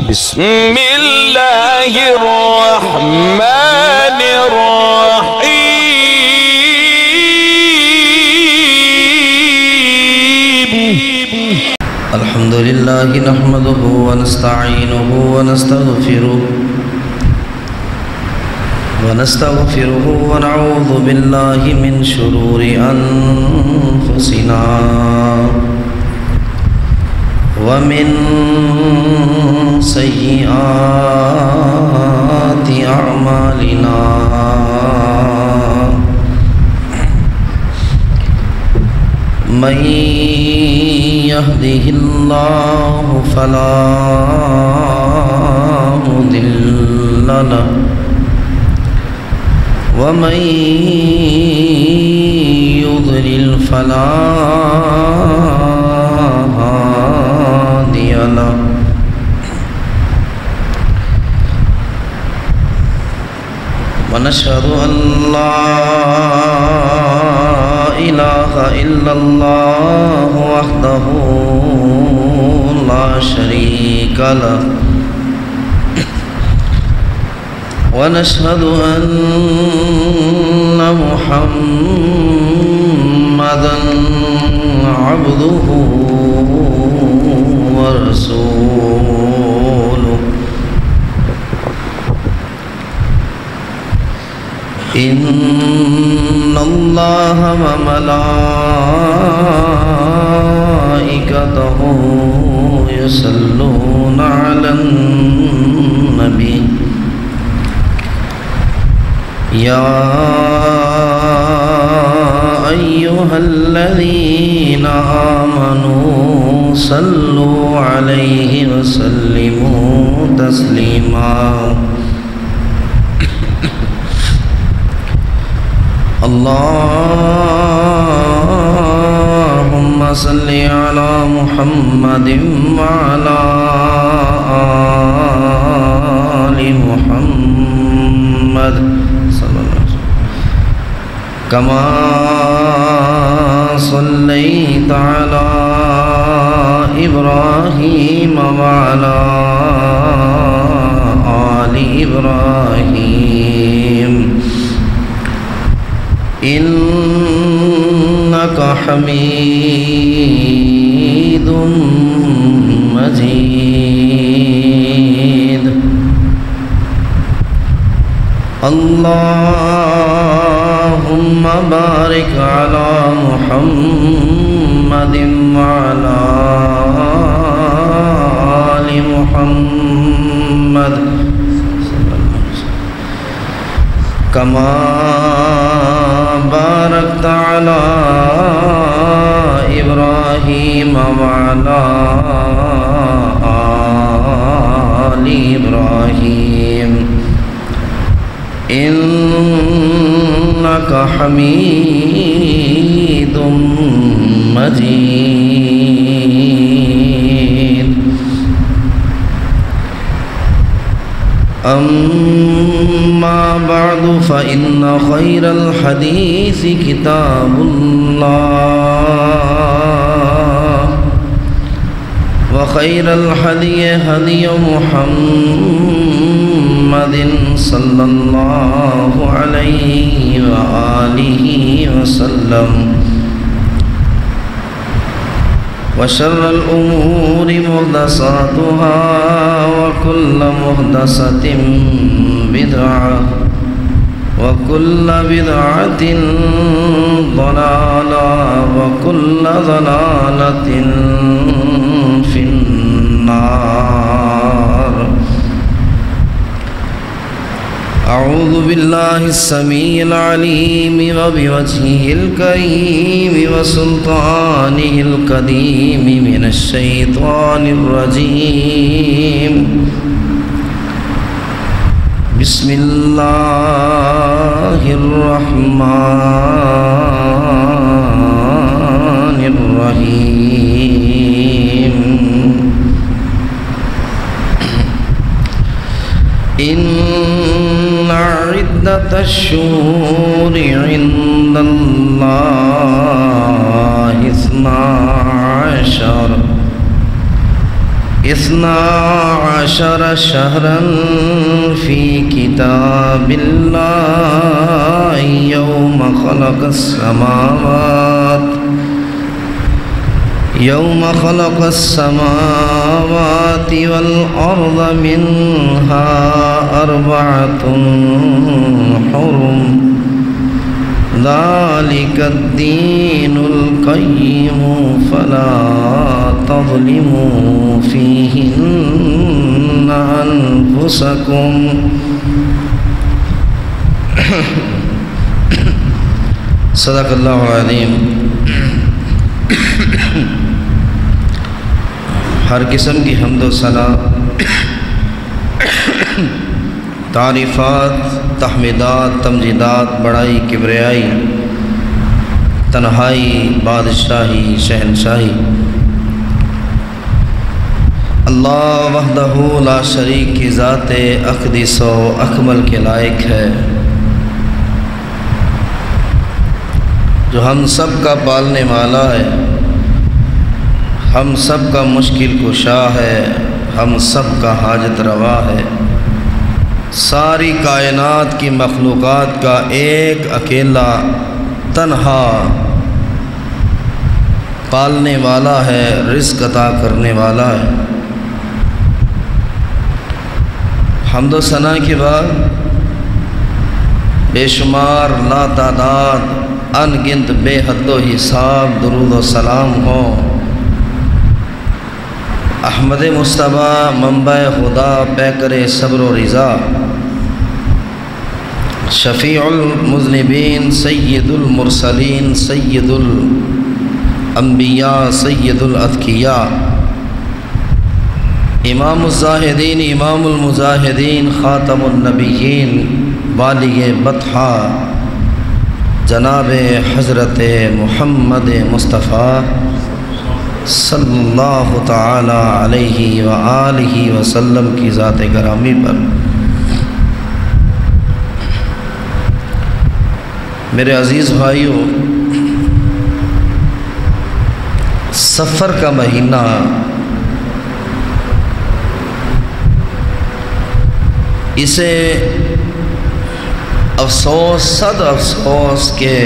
بسم الله الرحمن الرحيم. الحمد لله نحمده ونستعينه ونستغفره ونعوذ بالله من شرور أنفسنا ومن سيئات أعمالنا. من يهده الله فلا مضل له ومن يضلل فلا هادي له. ونشهد أن لا إله إلا الله وحده لا شريك له. ونشهد أن محمدًا عبده ورسوله. إن الله وملائكته يصلون على النبي يا أيها الذين آمنوا صلوا عليه وسلموا تسليما. اللهم صل على محمد وعلى آل محمد صلى الله عليه وسلم كما صليت على إبراهيم وعلى آل إبراهيم إنك حميد مجيد. اللهم بارك على محمد وعلى آل محمد كما باركت على إبراهيم وعلى آل إبراهيم إنك حميد مجيد. أما بعد فإن خير الحديث كتاب الله وخير الهدي هدي محمد صلى الله عليه وآله وسلم وشر الأمور محدثاتها وكل محدثة بدعة وكل بدعة ضلالة وكل ضلالة في النار. أعوذ بالله السميع العليم وبوجهه الكريم وسلطانه القديم من الشيطان الرجيم. بسم الله الرحمن الرحيم. إن عدة الشهور عند الله 12 12 شهرا في كتاب الله يوم خلق السماوات والأرض منها 4 حرم ذلك الدين القيم فلا تظلموا فيهن أنفسكم صدق اللہ العظیم۔ ہر قسم کی حمد و ثنا، تعریفات، تحمیدات، تمجیدات، بڑائی، کبریائی، تنہائی، بادشاہی، شہنشاہی اللہ وحدہ لا شریک کی ذات اقدس و اکمل کے لائق ہے، جو ہم سب کا پالنے والا ہے، ہم سب کا مشکل کشا ہے، ہم سب کا حاجت روا ہے، ساری کائنات کی مخلوقات کا ایک اکیلا تنہا پالنے والا ہے، رزق عطا کرنے والا ہے۔ حمد و ثنا کے بعد بے شمار لا تعداد ان گنت بے حد و حساب درود و سلام ہو احمد مصطفیٰ منبع خدا پیکر صبر و رضا، شفیع المذنبین، سید المرسلین، سید الانبیاء، سید الاتقیاء، امام الزاہدین، امام المجاہدین، خاتم النبیین، بالغ بطحہ جناب حضرت محمد مصطفیٰ صلی اللہ تعالی علیہ وآلہ وسلم کی ذات گرامی پر میرے عزیز بھائیوں، سفر کا مہینہ اسے افسوس، صد افسوس کہ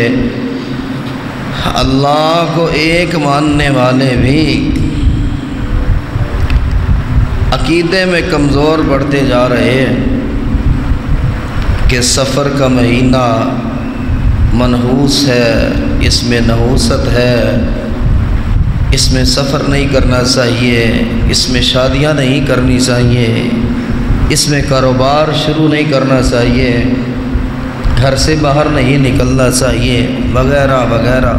اللہ کو ایک ماننے والے بھی عقیدے میں کمزور پڑتے جا رہے ہیں کہ سفر کا مہینہ منحوس ہے، اس میں نحوست ہے، اس میں سفر نہیں کرنا چاہیے، اس میں شادیاں نہیں کرنی چاہیے، اس میں کاروبار شروع نہیں کرنا چاہیے، گھر سے باہر نہیں نکلنا چاہیے، وغیرہ وغیرہ۔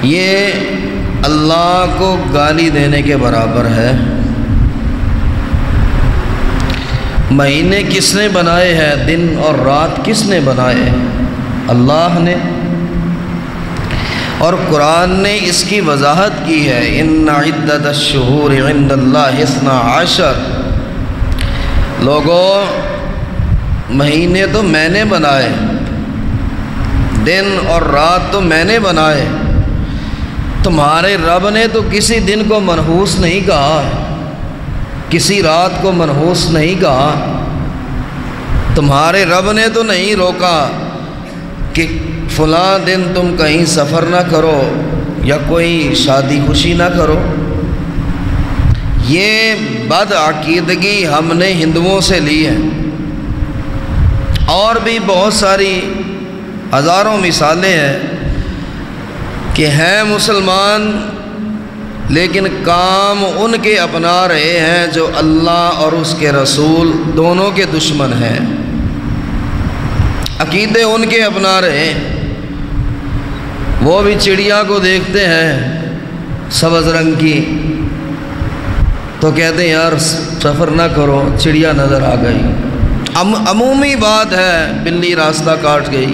یہ اللہ کو گالی دینے کے برابر ہے۔ مہینے کس نے بنائے ہیں؟ دن اور رات کس نے بنائے؟ اللہ نے۔ اور قرآن نے اس کی وضاحت کی ہے، ان عدت الشہور عند اللہ 12۔ لوگوں، مہینے تو میں نے بنائے، دن اور رات تو میں نے بنائے، تمہارے رب نے تو کسی دن کو منحوس نہیں کہا، کسی رات کو منحوس نہیں کہا، تمہارے رب نے تو نہیں روکا کہ فلاں دن تم کہیں سفر نہ کرو یا کوئی شادی خوشی نہ کرو۔ یہ بد عقیدگی ہم نے ہندوؤں سے لی ہے، اور بھی بہت ساری ہزاروں مثالیں ہیں کہ ہیں مسلمان لیکن کام ان کے اپنا رہے ہیں جو اللہ اور اس کے رسول دونوں کے دشمن ہیں، عقیدے ان کے اپنا رہے ہیں۔ وہ بھی چڑیا کو دیکھتے ہیں سبز رنگ کی تو کہتے ہیں یار سفر نہ کرو، چڑیا نظر آ گئی، عمومی بات ہے بلی راستہ کاٹ گئی،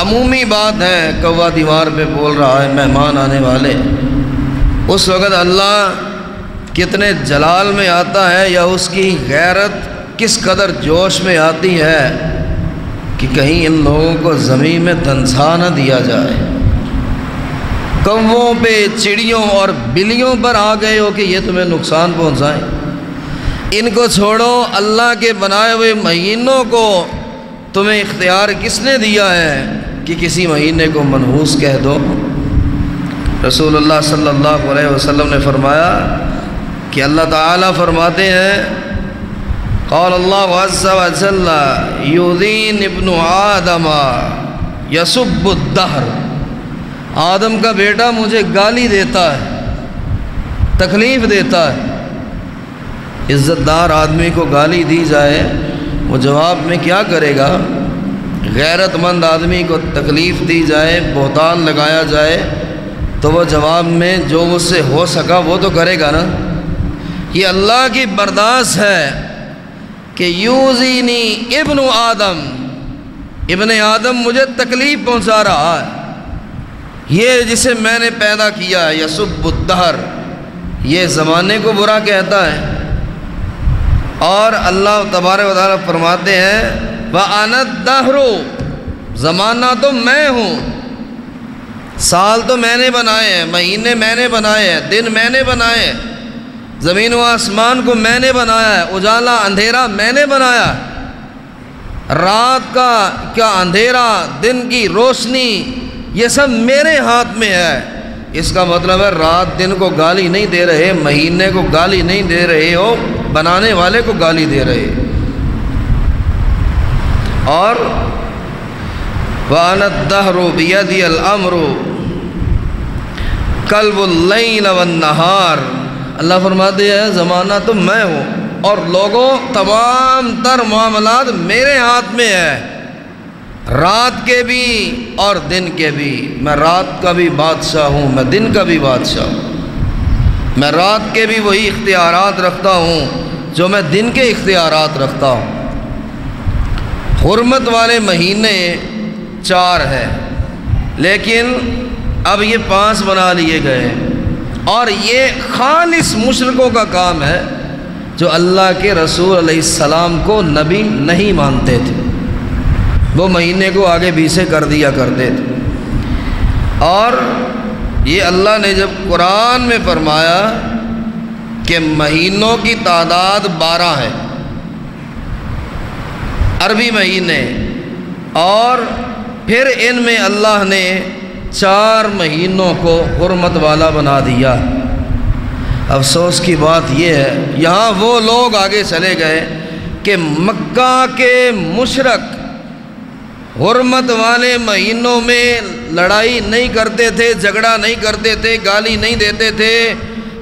عمومی بات ہے کوا دیوار پہ بول رہا ہے مہمان آنے والے۔ اس وقت اللہ کتنے جلال میں آتا ہے یا اس کی غیرت کس قدر جوش میں آتی ہے کہ کہیں ان لوگوں کو زمین میں دھنسا نہ دیا جائے۔ کووں پہ، چڑیوں اور بلیوں پر آ گئے ہو کہ یہ تمہیں نقصان پہنچائیں؟ ان کو چھوڑو، اللہ کے بنائے ہوئے مہینوں کو تمہیں اختیار کس نے دیا ہے کہ کسی مہینے کو منحوس کہہ دو؟ رسول اللہ صلی اللہ علیہ وسلم نے فرمایا کہ اللہ تعالیٰ فرماتے ہیں، قال اللہ عز وجل یؤذین ابن آدم یسب الدہر، آدم کا بیٹا مجھے گالی دیتا ہے، تکلیف دیتا ہے۔ عزت دار آدمی کو گالی دی جائے وہ جواب میں کیا کرے گا؟ غیرت مند آدمی کو تکلیف دی جائے، بہتان لگایا جائے تو وہ جواب میں جو اس سے ہو سکا وہ تو کرے گا نا۔ یہ اللہ کی برداشت ہے کہ یوزینی ابن آدم، ابن آدم مجھے تکلیف پہنچا رہا ہے، یہ جسے میں نے پیدا کیا ہے، یسب الدہر، یہ زمانے کو برا کہتا ہے۔ اور اللہ تبارک و تعالیٰ فرماتے ہیں وَأَنَا الدَّهْرُ، زمانہ تو میں ہوں، سال تو میں نے بنائے ہیں، مہینے میں نے بنائے ہیں، دن میں نے بنائے ہیں، زمین و آسمان کو میں نے بنایا ہے، اجالا اندھیرا میں نے بنایا، رات کا کیا اندھیرا، دن کی روشنی، یہ سب میرے ہاتھ میں ہے۔ اس کا مطلب ہے رات دن کو گالی نہیں دے رہے، مہینے کو گالی نہیں دے رہے ہو، بنانے والے کو گالی دے رہے۔ اور وَأَنَا الدَّهْرُ بِيَدِيَ الْأَمْرُ قَلْبُ اللَّيْلَ وَالنَّهَارِ، اللہ فرماتے ہیں زمانہ تو میں ہوں اور لوگوں تمام تر معاملات میرے ہاتھ میں ہے، رات کے بھی اور دن کے بھی۔ میں رات کا بھی بادشاہ ہوں، میں دن کا بھی بادشاہ ہوں، میں رات کے بھی وہی اختیارات رکھتا ہوں جو میں دن کے اختیارات رکھتا ہوں۔ حرمت والے مہینے 4 ہیں لیکن اب یہ 5 بنا لیے گئے، اور یہ خالص مشرکوں کا کام ہے جو اللہ کے رسول علیہ السلام کو نبی نہیں مانتے تھے، وہ مہینے کو آگے پیچھے کر دیا کرتے تھے۔ اور یہ اللہ نے جب قرآن میں فرمایا کہ مہینوں کی تعداد 12 ہے، عربی مہینے، اور پھر ان میں اللہ نے 4 مہینوں کو حرمت والا بنا دیا۔ افسوس کی بات یہ ہے یہاں وہ لوگ آگے چلے گئے کہ مکہ کے مشرک حرمت والے مہینوں میں لڑائی نہیں کرتے تھے، جھگڑا نہیں کرتے تھے، گالی نہیں دیتے تھے،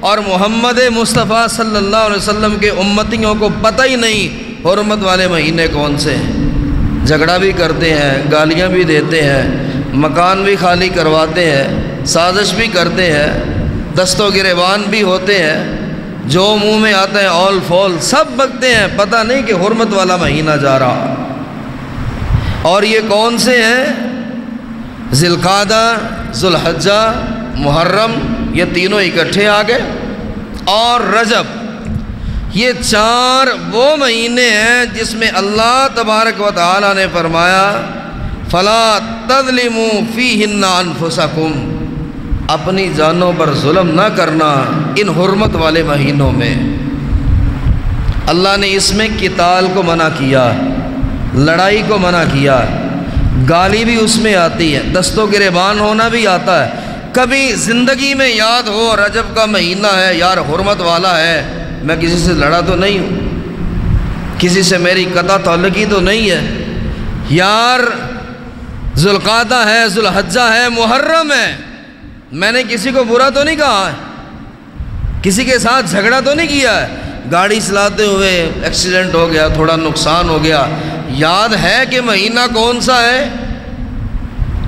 اور محمد مصطفیٰ صلی اللہ علیہ وسلم کے امتیوں کو پتہ ہی نہیں حرمت والے مہینے کون سے ہیں۔ جھگڑا بھی کرتے ہیں، گالیاں بھی دیتے ہیں، مکان بھی خالی کرواتے ہیں، سازش بھی کرتے ہیں، دست و گریبان بھی ہوتے ہیں، جو منہ میں آتا ہے اول فول سب بکتے ہیں، پتہ نہیں کہ حرمت والا مہینہ جا رہا۔ اور یہ کون سے ہیں؟ ذی القعدہ، ذو الحجہ، محرم، یہ تینوں اکٹھے آ گئے، اور رجب، یہ 4 وہ مہینے ہیں جس میں اللہ تبارک و تعالی نے فرمایا فَلَا تَظْلِمُوا فِيهِنَّ أَنفُسَكُمْ، اپنی جانوں پر ظلم نہ کرنا ان حرمت والے مہینوں میں۔ اللہ نے اس میں قتال کو منع کیا، لڑائی کو منع کیا، گالی بھی اس میں آتی ہے، دست و گریبان ہونا بھی آتا ہے۔ کبھی زندگی میں یاد ہو رجب کا مہینہ ہے یار، حرمت والا ہے، میں کسی سے لڑا تو نہیں ہوں، کسی سے میری قطع تعلقی تو نہیں ہے، یار ذو القعدہ ہے، ذو الحجہ ہے، محرم ہے، میں نے کسی کو برا تو نہیں کہا ہے، کسی کے ساتھ جھگڑا تو نہیں کیا ہے، گاڑی چلاتے ہوئے ایکسیڈنٹ ہو گیا، تھوڑا نقصان ہو گیا، یاد ہے کہ مہینہ کون سا ہے،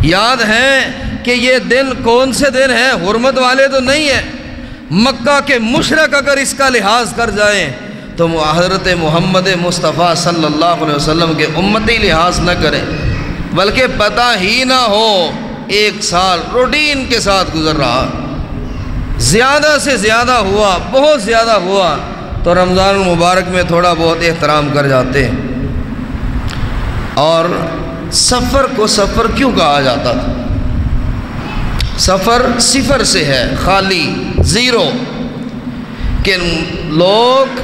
یاد ہے کہ یہ دن کون سے دن ہیں، حرمت والے تو نہیں ہیں۔ مکہ کے مشرک اگر اس کا لحاظ کر جائیں تو حضرت محمد مصطفیٰ صلی اللہ علیہ وسلم کے امتی لحاظ نہ کریں، بلکہ پتہ ہی نہ ہو 1 سال روٹین کے ساتھ گزر رہا، زیادہ سے زیادہ ہوا، بہت زیادہ ہوا تو رمضان المبارک میں تھوڑا بہت احترام کر جاتے۔ اور سفر کو سفر کیوں کہا جاتا تھا؟ سفر صفر سے ہے، خالی زیرو، کہ لوگ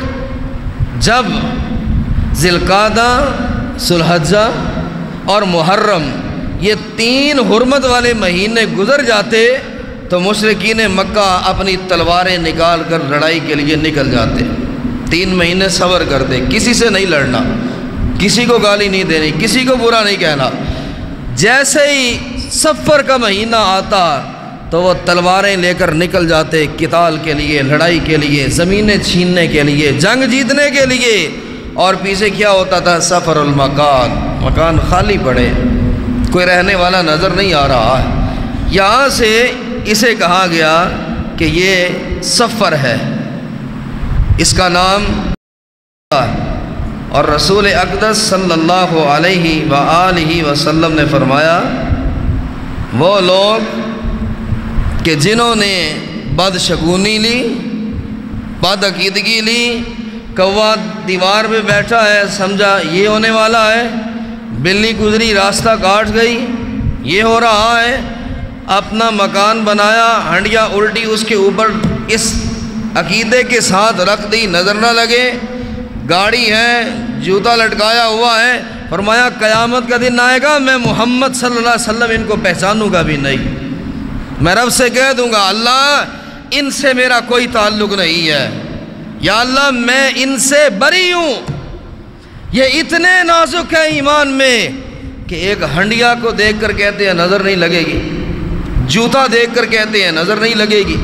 جب ذی القعدہ، ذو الحجہ اور محرم یہ 3 حرمت والے مہینے گزر جاتے تو مشرکین مکہ اپنی تلواریں نکال کر لڑائی کے لیے نکل جاتے۔ 3 مہینے صبر کرتے، کسی سے نہیں لڑنا، کسی کو گالی نہیں دینی، کسی کو برا نہیں کہنا۔ جیسے ہی صفر کا مہینہ آتا تو وہ تلواریں لے کر نکل جاتے قتال کے لیے، لڑائی کے لیے، زمینیں چھیننے کے لیے، جنگ جیتنے کے لیے۔ اور پیچھے کیا ہوتا تھا؟ سفر المکان، مکان خالی پڑے، کوئی رہنے والا نظر نہیں آ رہا ہے۔ یہاں سے اسے کہا گیا کہ یہ سفر ہے، اس کا نام اور رسول اقدس صلی اللہ علیہ وآلہ وسلم نے فرمایا وہ لوگ کہ جنہوں نے بدشگونی لی، بد عقیدگی لی، کوا دیوار پہ بیٹھا ہے سمجھا یہ ہونے والا ہے، بلی گزری راستہ کاٹ گئی یہ ہو رہا ہے، اپنا مکان بنایا، ہنڈیا الٹی اس کے اوپر اس عقیدے کے ساتھ رکھ دی نظر نہ لگے، گاڑی ہے، جوتا لٹکایا ہوا ہے، فرمایا قیامت کا دن آئے گا میں محمد صلی اللہ علیہ وسلم ان کو پہچانوں گا بھی نہیں، میں رب سے کہہ دوں گا اللہ ان سے میرا کوئی تعلق نہیں ہے، یا اللہ میں ان سے بری ہوں۔ یہ اتنے نازک ہے ایمان میں کہ ایک ہنڈیا کو دیکھ کر کہتے ہیں نظر نہیں لگے گی، جوتا دیکھ کر کہتے ہیں نظر نہیں لگے گی،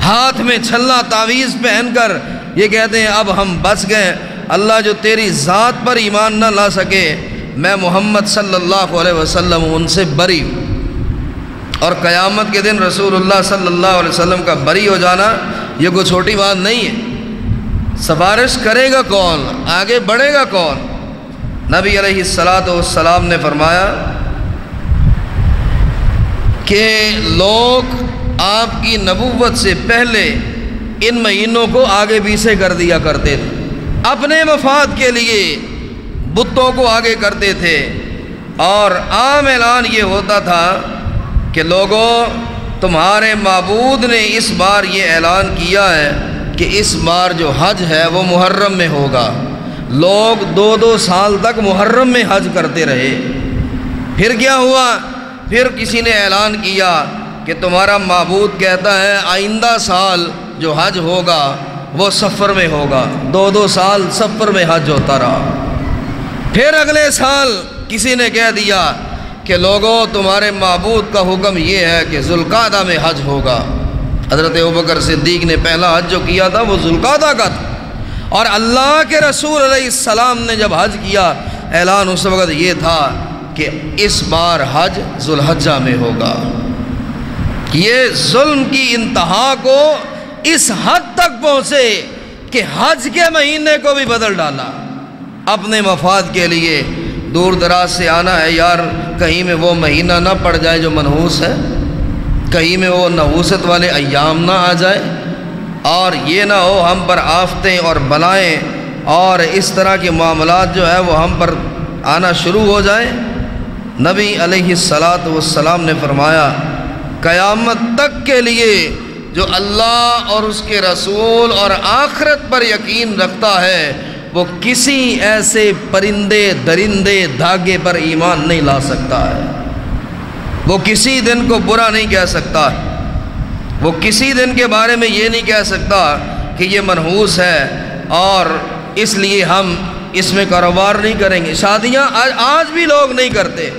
ہاتھ میں چھلا تعویذ پہن کر یہ کہتے ہیں اب ہم بچ گئے، اللہ جو تیری ذات پر ایمان نہ لا سکے میں محمد صلی اللہ علیہ وسلم ان سے بری ہوں۔ اور قیامت کے دن رسول اللہ صلی اللہ علیہ وسلم کا بری ہو جانا یہ کوئی چھوٹی بات نہیں ہے۔ سفارش کرے گا کون؟ آگے بڑھے گا کون؟ نبی علیہ السلام نے فرمایا کہ لوگ آپ کی نبوت سے پہلے ان مہینوں کو آگے پیچھے کر دیا کرتے تھے، اپنے مفاد کے لیے بتوں کو آگے کرتے تھے، اور عام اعلان یہ ہوتا تھا کہ لوگوں تمہارے معبود نے اس بار یہ اعلان کیا ہے کہ اس بار جو حج ہے وہ محرم میں ہوگا۔ لوگ 2 سال تک محرم میں حج کرتے رہے، پھر کیا ہوا؟ پھر کسی نے اعلان کیا کہ تمہارا معبود کہتا ہے آئندہ سال جو حج ہوگا وہ سفر میں ہوگا۔ 2 سال سفر میں حج ہوتا رہا۔ پھر اگلے سال کسی نے کہہ دیا کہ لوگوں تمہارے معبود کا حکم یہ ہے کہ ذوالقعدہ میں حج ہوگا۔ حضرت ابوبکر صدیق نے پہلا حج جو کیا تھا وہ ذوالقعدہ کا تھا، اور اللہ کے رسول علیہ السلام نے جب حج کیا اعلان اس وقت یہ تھا کہ اس بار حج ذوالحجہ میں ہوگا۔ یہ ظلم کی انتہا کو اس حد تک پہنچے کہ حج کے مہینے کو بھی بدل ڈالا اپنے مفاد کے لیے۔ دور دراز سے آنا ہے یار، کہیں میں وہ مہینہ نہ پڑ جائے جو منحوس ہے، کہیں میں وہ نحوست والے ایام نہ آ جائے، اور یہ نہ ہو ہم پر آفتیں اور بلائیں اور اس طرح کے معاملات جو ہے وہ ہم پر آنا شروع ہو جائیں۔ نبی علیہ السلام نے فرمایا قیامت تک کے لیے جو اللہ اور اس کے رسول اور آخرت پر یقین رکھتا ہے وہ کسی ایسے پرندے درندے دھاگے پر ایمان نہیں لا سکتا ہے، وہ کسی دن کو برا نہیں کہہ سکتا، وہ کسی دن کے بارے میں یہ نہیں کہہ سکتا کہ یہ منحوس ہے اور اس لیے ہم اس میں کاروبار نہیں کریں گے۔ شادیاں آج بھی لوگ نہیں کرتے،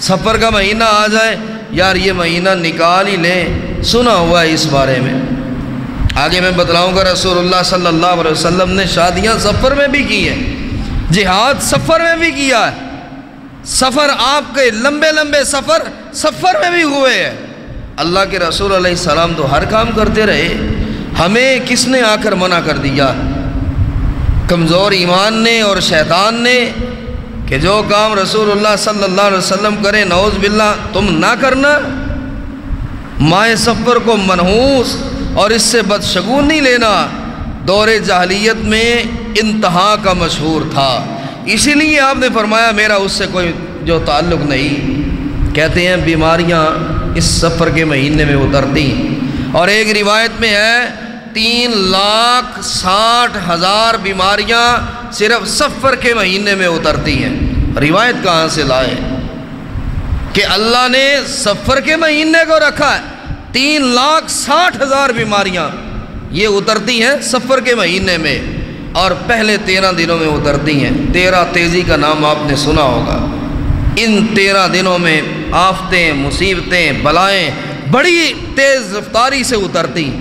سفر کا مہینہ آ جائے یار یہ مہینہ نکال ہی لیں، سنا ہوا ہے اس بارے میں، آگے میں بتلاؤں گا۔ رسول اللہ صلی اللہ علیہ وسلم نے شادیاں سفر میں بھی کی ہیں، جہاد سفر میں بھی کیا ہے، سفر آپ کے لمبے لمبے سفر میں بھی ہوئے ہیں۔ اللہ کے رسول علیہ السلام تو ہر کام کرتے رہے، ہمیں کس نے آ کر منع کر دیا؟ کمزور ایمان نے اور شیطان نے کہ جو کام رسول اللہ صلی اللہ علیہ وسلم کرے نعوذ باللہ تم نہ کرنا۔ مائے سفر کو منحوس اور اس سے بدشگونی لینا دور جاہلیت میں انتہا کا مشہور تھا، اسی لیے آپ نے فرمایا میرا اس سے کوئی جو تعلق نہیں۔ کہتے ہیں بیماریاں اس سفر کے مہینے میں اترتی ہیں۔ اور ایک روایت میں ہے 3,60,000 بیماریاں صرف سفر کے مہینے میں اترتی ہیں۔ روایت کہاں سے لائے کہ اللہ نے سفر کے مہینے کو رکھا ہے؟ 3,60,000 بیماریاں یہ اترتی ہیں سفر کے مہینے میں، اور پہلے 13 دنوں میں اترتی ہیں۔ 13 تیزی کا نام آپ نے سنا ہوگا۔ ان 13 دنوں میں آفتیں، مصیبتیں، بلائیں بڑی تیز رفتاری سے اترتی ہیں،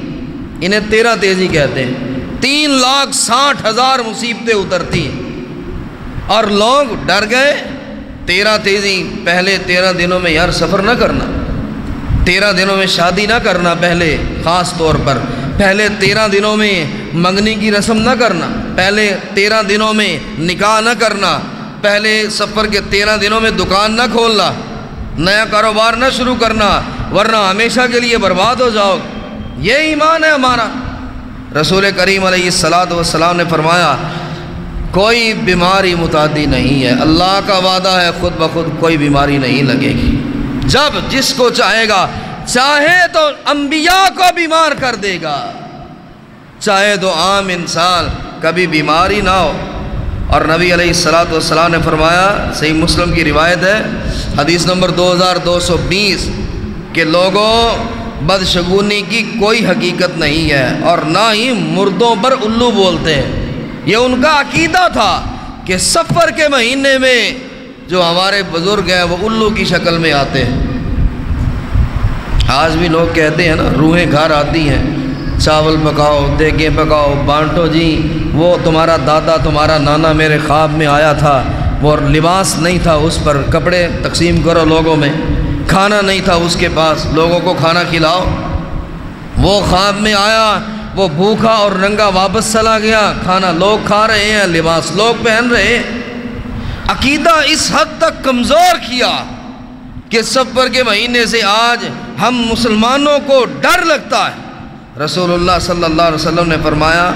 انہیں 13 تیزی کہتے ہیں۔ 3,60,000 مصیبتیں اترتی ہیں، اور لوگ ڈر گئے۔ 13 تیزی پہلے 13 دنوں میں یار سفر نہ کرنا، 13 دنوں میں شادی نہ کرنا، پہلے خاص طور پر پہلے 13 دنوں میں منگنی کی رسم نہ کرنا، پہلے 13 دنوں میں نکاح نہ کرنا، پہلے سفر کے 13 دنوں میں دکان نہ کھولنا، نیا کاروبار نہ شروع کرنا، ورنہ ہمیشہ کے لیے برباد ہو جاؤ۔ یہ ایمان ہے ہمارا۔ رسول کریم علیہ السلام نے فرمایا کوئی بیماری متعدی نہیں ہے، اللہ کا وعدہ ہے خود بخود کوئی بیماری نہیں لگے گی۔ جب جس کو چاہے گا، چاہے تو انبیاء کو بیمار کر دے گا، چاہے تو عام انسان، کبھی بیماری نہ ہو۔ اور نبی علیہ السلام نے فرمایا، صحیح مسلم کی روایت ہے، حدیث نمبر 2220، کہ لوگوں بدشگونی کی کوئی حقیقت نہیں ہے، اور نہ ہی مردوں پر الو بولتے ہیں۔ یہ ان کا عقیدہ تھا کہ سفر کے مہینے میں جو ہمارے بزرگ ہیں وہ الو کی شکل میں آتے ہیں۔ آج بھی لوگ کہتے ہیں نا، روحیں گھر آتی ہیں، چاول پکاؤ، دیگیں پکاؤ، بانٹو جی، وہ تمہارا دادا، تمہارا نانا میرے خواب میں آیا تھا، وہ لباس نہیں تھا اس پر، کپڑے تقسیم کرو لوگوں میں، کھانا نہیں تھا اس کے پاس، لوگوں کو کھانا کھلاؤ۔ وہ خواب میں آیا، وہ بھوکا اور ننگا واپس چلا گیا، کھانا لوگ کھا رہے ہیں، لباس لوگ پہن رہے ہیں۔ عقیدہ اس حد تک کمزور کیا کہ سفر کے مہینے سے آج ہم مسلمانوں کو ڈر لگتا ہے۔ رسول اللہ صلی اللہ علیہ وسلم نے فرمایا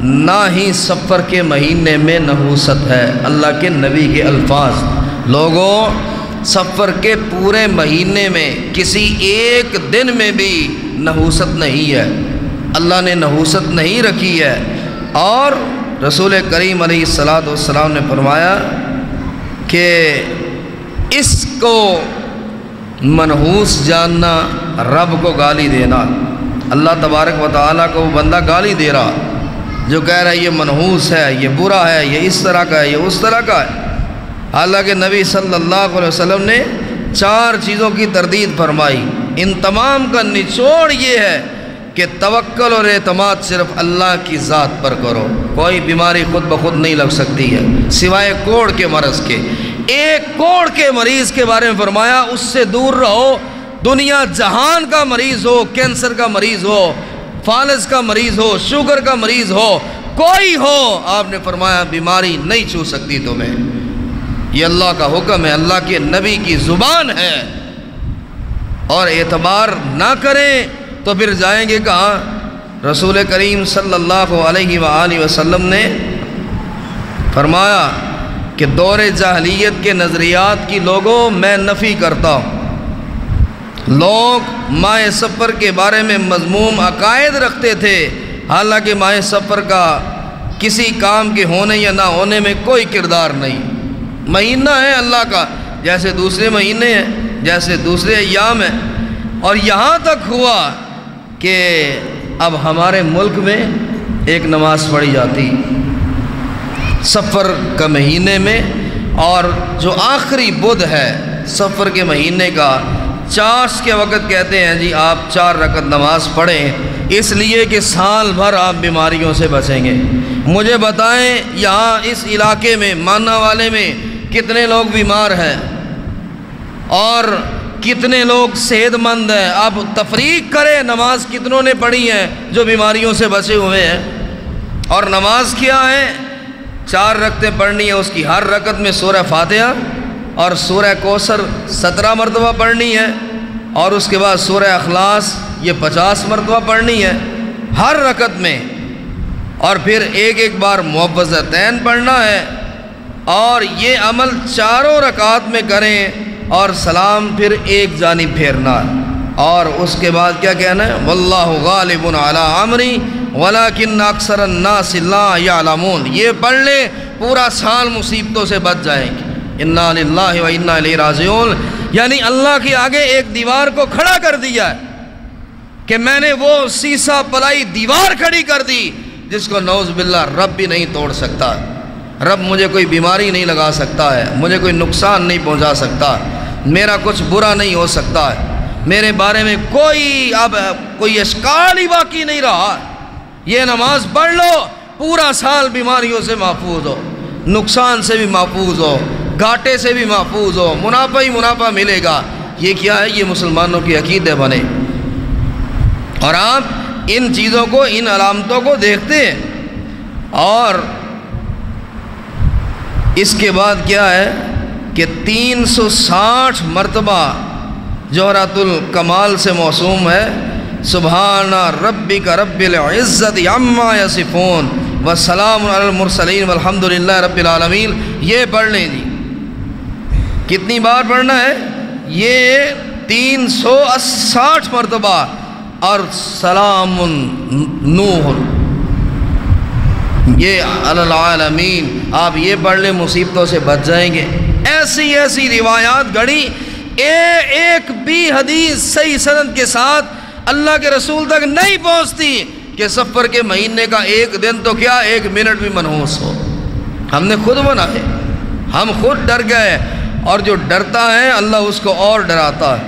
نہ ہی سفر کے مہینے میں نحوست ہے، اللہ کے نبی کے الفاظ۔ لوگوں، سفر کے پورے مہینے میں کسی ایک دن میں بھی نحوست نہیں ہے، اللہ نے نحوست نہیں رکھی ہے۔ اور رسول کریم علیہ السلام نے فرمایا کہ اس کو منحوس جاننا رب کو گالی دینا۔ اللہ تبارک و تعالیٰ کو وہ بندہ گالی دے رہا جو کہہ رہا ہے یہ منحوس ہے، یہ برا ہے، یہ اس طرح کا ہے، یہ اس طرح کا ہے۔ حالانکہ نبی صلی اللہ علیہ وسلم نے 4 چیزوں کی تردید فرمائی۔ ان تمام کا نچوڑ یہ ہے کہ توکل اور اعتماد صرف اللہ کی ذات پر کرو۔ کوئی بیماری خود بخود نہیں لگ سکتی ہے سوائے کوڑ کے مرض کے۔ ایک کوڑ کے مریض کے بارے میں فرمایا اس سے دور رہو، دنیا جہان کا مریض ہو، کینسر کا مریض ہو، فالج کا مریض ہو، شوگر کا مریض ہو، کوئی ہو، آپ نے فرمایا بیماری نہیں چھو سکتی تمہیں۔ یہ اللہ کا حکم ہے، اللہ کے نبی کی زبان ہے۔ اور اعتبار نہ کریں تو پھر جائیں گے کہاں؟ رسول کریم صلی اللہ علیہ وآلہ وسلم نے فرمایا کہ دور جاہلیت کے نظریات کی لوگوں میں نفی کرتا ہوں۔ لوگ ماہ سفر کے بارے میں مذموم عقائد رکھتے تھے، حالانکہ ماہ سفر کا کسی کام کے ہونے یا نہ ہونے میں کوئی کردار نہیں۔ مہینہ ہے اللہ کا، جیسے دوسرے مہینے ہیں، جیسے دوسرے ایام ہیں۔ اور یہاں تک ہوا کہ اب ہمارے ملک میں ایک نماز پڑھی جاتی سفر کا مہینے میں، اور جو آخری بدھ ہے سفر کے مہینے کا، چاش کے وقت کہتے ہیں جی آپ 4 رکعت نماز پڑھیں، اس لیے کہ سال بھر آپ بیماریوں سے بچیں گے۔ مجھے بتائیں یہاں اس علاقے میں مانا والے میں کتنے لوگ بیمار ہیں اور کتنے لوگ صحت مند ہیں؟ آپ تفریق کریں نماز کتنوں نے پڑھی ہے جو بیماریوں سے بچے ہوئے ہیں؟ اور نماز کیا ہے؟ 4 رکعتیں پڑھنی ہے، اس کی ہر رکعت میں سورہ فاتحہ اور سورہ کوثر 17 مرتبہ پڑھنی ہے، اور اس کے بعد سورہ اخلاص یہ 50 مرتبہ پڑھنی ہے ہر رکعت میں، اور پھر ایک بار معوذتین پڑھنا ہے، اور یہ عمل 4 رکعات میں کریں، اور سلام پھر ایک جانب پھیرنا ہے۔ اور اس کے بعد کیا کہنا ہے؟ واللہ غالب علی امری ولکن اکثر الناس لا یعلمون. یہ پڑھ لے پورا سال مصیبتوں سے بچ جائیں گے. انا للہ و انا الیہ راجعون. یعنی اللہ کے آگے ایک دیوار کو کھڑا کر دیا ہے کہ میں نے وہ سیسا پلائی دیوار کھڑی کر دی جس کو نعوذ باللہ رب بھی نہیں توڑ سکتا. رب مجھے کوئی بیماری نہیں لگا سکتا ہے، مجھے کوئی نقصان نہیں پہنچا سکتا، میرا کچھ برا نہیں ہو سکتا ہے، میرے بارے میں کوئی اشکال ہی باقی نہیں رہا. یہ نماز پڑھ لو پورا سال بیماریوں سے محفوظ ہو، نقصان سے بھی محفوظ ہو، گھاٹے سے بھی محفوظ ہو، منافع ہی منافع ملے گا. یہ کیا ہے؟ یہ مسلمانوں کی عقیدے بنے. اور آپ ان چیزوں کو، ان علامتوں کو دیکھتے ہیں. اور اس کے بعد کیا ہے کہ 360 مرتبہ جوہرۃ الکمال سے موسوم ہے سبحان ربک رب العزت عما یصفون وسلام علی المرسلین والحمد للہ رب العالمین. یہ پڑھ لیں جی. کتنی بار پڑھنا ہے؟ یہ 360 مرتبہ. اور سلام نوح یہ علی العالمین. آپ یہ پڑھ لیں مصیبتوں سے بچ جائیں گے. ایسی ایسی روایات گھڑی، ایک بھی حدیث صحیح سند کے ساتھ اللہ کے رسول تک نہیں پہنچتی کہ سفر کے مہینے کا ایک دن تو کیا ایک منٹ بھی منحوس ہو. ہم نے خود بنائے، ہم خود ڈر گئے. اور جو ڈرتا ہے اللہ اس کو اور ڈراتا ہے،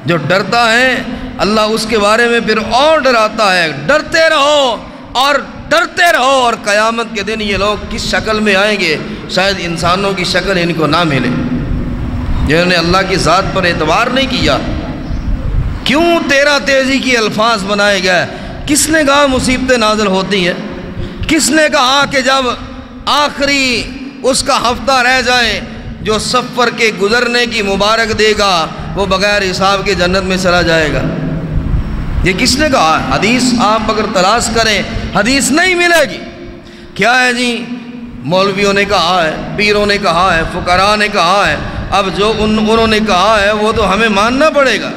جو ڈرتا ہے اللہ اس کے بارے میں پھر اور ڈراتا ہے. ڈرتے رہو اور ڈرتے رہو. اور قیامت کے دن یہ لوگ کس شکل میں آئیں گے؟ شاید انسانوں کی شکل ان کو نہ ملے، جنہوں نے اللہ کی ذات پر اعتبار نہیں کیا. کیوں تیرا تیزی کی الفاظ بنائے گئے؟ کس نے کہا مصیبتیں نازل ہوتی ہیں؟ کس نے کہا کہ جب آخری اس کا ہفتہ رہ جائے جو سفر کے گزرنے کی مبارک دے گا وہ بغیر حساب کے جنت میں چلا جائے گا؟ یہ کس نے کہا؟ حدیث آپ اگر تلاش کریں حدیث نہیں ملے گی. کیا ہے جی؟ مولویوں نے کہا ہے، پیروں نے کہا ہے، فقراء نے کہا ہے. اب جو انہوں نے کہا ہے وہ تو ہمیں ماننا پڑے گا.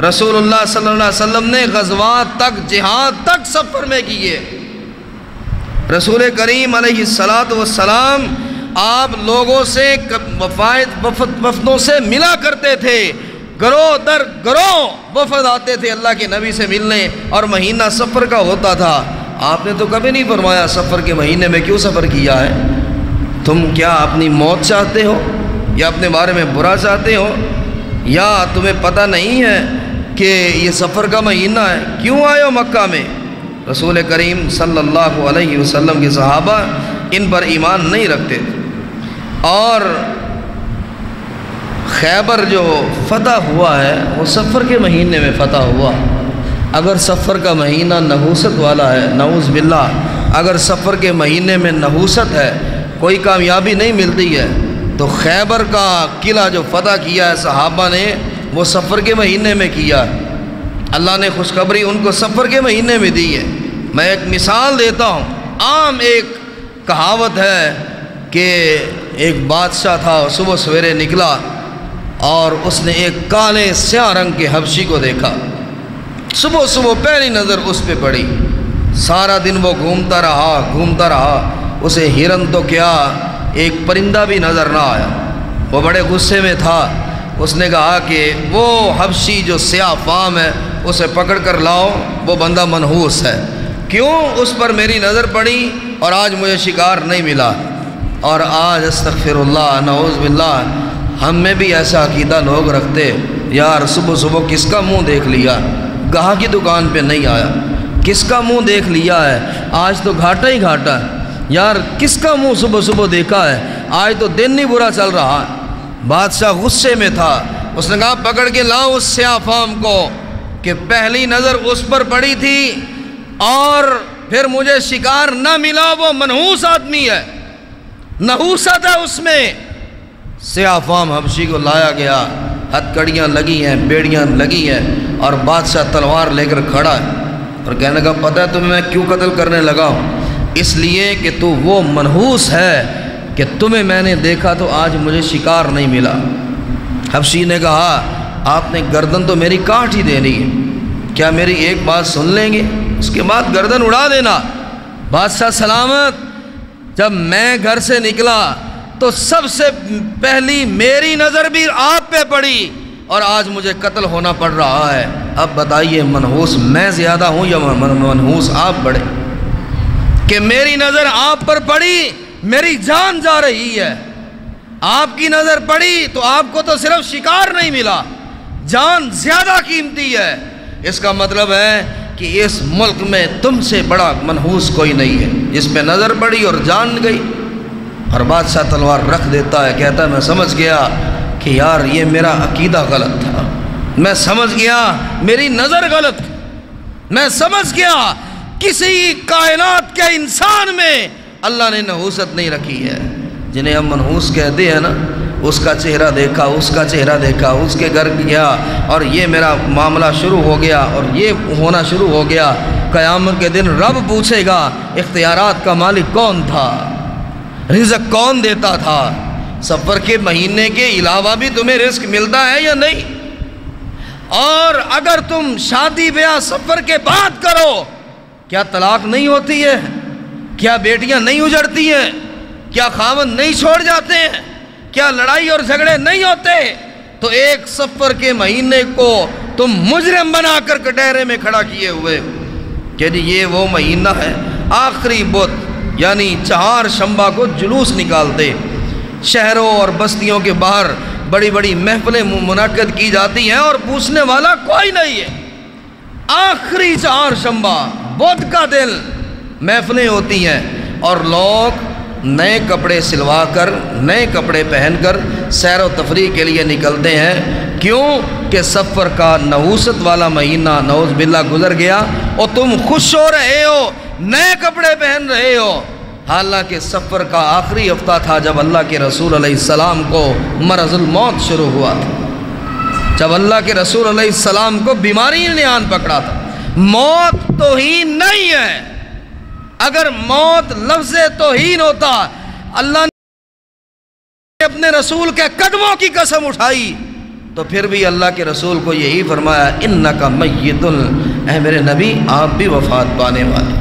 رسول اللہ صلی اللہ علیہ وسلم نے غزوات تک، جہاد تک سفر میں کیے. رسول کریم علیہ السلام آپ لوگوں سے وفدوں سے ملا کرتے تھے. گروہ در گروہ وفد آتے تھے اللہ کے نبی سے ملنے، اور مہینہ سفر کا ہوتا تھا. آپ نے تو کبھی نہیں فرمایا سفر کے مہینے میں کیوں سفر کیا ہے؟ تم کیا اپنی موت چاہتے ہو، یا اپنے بارے میں برا چاہتے ہو، یا تمہیں پتہ نہیں ہے کہ یہ سفر کا مہینہ ہے؟ کیوں آئے ہو مکہ میں؟ رسول کریم صلی اللہ علیہ وسلم کے صحابہ ان پر ایمان نہیں رکھتے تھے. اور خیبر جو فتح ہوا ہے وہ سفر کے مہینے میں فتح ہوا. اگر سفر کا مہینہ نحوست والا ہے، نعوذ باللہ، اگر سفر کے مہینے میں نحوست ہے، کوئی کامیابی نہیں ملتی ہے، تو خیبر کا قلعہ جو فتح کیا ہے صحابہ نے وہ سفر کے مہینے میں کیا. اللہ نے خوشخبری ان کو سفر کے مہینے میں دی ہے. میں ایک مثال دیتا ہوں. عام ایک کہاوت ہے کہ ایک بادشاہ تھا، صبح سویرے نکلا اور اس نے ایک کالے سیاہ رنگ کے حبشی کو دیکھا. صبح صبح پہلی نظر اس پہ پڑی. سارا دن وہ گھومتا رہا. اسے ہرن تو کیا ایک پرندہ بھی نظر نہ آیا. وہ بڑے غصے میں تھا. اس نے کہا کہ وہ حبشی جو سیاہ فام ہے اسے پکڑ کر لاؤ، وہ بندہ منحوس ہے. کیوں؟ اس پر میری نظر پڑی اور آج مجھے شکار نہیں ملا. اور آج استغفر اللہ نعوذ باللہ ہم میں بھی ایسا عقیدہ لوگ رکھتے. یار صبح صبح کس کا منہ دیکھ لیا، گاہک کی دکان پہ نہیں آیا، کس کا منہ دیکھ لیا ہے، آج تو گھاٹا ہی گھاٹا ہے. یار کس کا منہ صبح صبح دیکھا ہے، آج تو دن نہیں برا چل رہا. بادشاہ غصے میں تھا. اس نے کہا پکڑ کے لاؤ اس سیاہ فام کو کہ پہلی نظر اس پر پڑی تھی اور پھر مجھے شکار نہ ملا. وہ منحوس آدمی ہے، نحوست ہے اس میں. سیاہ فام حبشی کو لایا گیا. ہتھ کڑیاں لگی ہیں، بیڑیاں لگی ہیں، اور بادشاہ تلوار لے کر کھڑا ہے اور کہنے کا پتہ ہے تمہیں میں کیوں قتل کرنے لگا ہوں؟ اس لیے کہ تو وہ منحوس ہے کہ تمہیں میں نے دیکھا تو آج مجھے شکار نہیں ملا. حبشی نے کہا آپ نے گردن تو میری کاٹ ہی دینی ہے، کیا میری ایک بات سن لیں گے؟ اس کے بعد گردن اڑا دینا۔ بادشاہ سلامت جب میں گھر سے نکلا تو سب سے پہلی میری نظر بھی آپ پہ پڑی، اور آج مجھے قتل ہونا پڑ رہا ہے۔ اب بتائیے منحوس میں زیادہ ہوں یا منحوس آپ بڑے؟ کہ میری نظر آپ پر پڑی، میری جان جا رہی ہے۔ آپ کی نظر پڑی تو آپ کو تو صرف شکار نہیں ملا، جان زیادہ قیمتی ہے۔ اس کا مطلب ہے کہ اس ملک میں تم سے بڑا منحوس کوئی نہیں ہے۔ جس پہ نظر پڑی اور جان گئی، اور بادشاہ تلوار رکھ دیتا ہے، کہتا ہے میں سمجھ گیا کہ یار یہ میرا عقیدہ غلط تھا، میں سمجھ گیا میری نظر غلط، میں سمجھ گیا کسی کائنات کے انسان میں اللہ نے نحوست نہیں رکھی ہے۔ جنہیں ہم منحوس کہتے ہیں نا، اس کا چہرہ دیکھا، اس کا چہرہ دیکھا، اس کے گھر گیا اور یہ میرا معاملہ شروع ہو گیا اور یہ ہونا شروع ہو گیا۔ قیامت کے دن رب پوچھے گا اختیارات کا مالک کون تھا، رزق کون دیتا تھا؟ سفر کے مہینے کے علاوہ بھی تمہیں رزق ملتا ہے یا نہیں؟ اور اگر تم شادی بیاہ سفر کے بعد کرو، کیا طلاق نہیں ہوتی ہے؟ کیا بیٹیاں نہیں اجڑتی ہیں؟ کیا خاوند نہیں چھوڑ جاتے ہیں؟ کیا لڑائی اور جھگڑے نہیں ہوتے؟ تو ایک سفر کے مہینے کو تم مجرم بنا کر کٹہرے میں کھڑا کیے ہوئے کہ یہ وہ مہینہ ہے۔ آخری بدھ یعنی چہار شنبہ کو جلوس نکالتے، شہروں اور بستیوں کے باہر بڑی بڑی محفلیں منعقد کی جاتی ہیں اور پوچھنے والا کوئی نہیں ہے۔ آخری چہار شنبہ بدھ کا دن محفلیں ہوتی ہیں اور لوگ نئے کپڑے سلوا کر، نئے کپڑے پہن کر سیر و تفریح کے لیے نکلتے ہیں۔ کیوں کہ سفر کا نحوست والا مہینہ نعوذ باللہ گزر گیا اور تم خوش ہو رہے ہو، نئے کپڑے پہن رہے ہو، حالانکہ سفر کا آخری ہفتہ تھا جب اللہ کے رسول علیہ السلام کو مرض الموت شروع ہوا تھا، جب اللہ کے رسول علیہ السلام کو بیماری نے آن پکڑا تھا۔ موت توہین نہیں ہے، اگر موت لفظ توہین ہوتا اللہ نے اپنے رسول کے قدموں کی قسم اٹھائی تو پھر بھی اللہ کے رسول کو یہی فرمایا انکا میت، اے میرے نبی آپ بھی وفات پانے والے،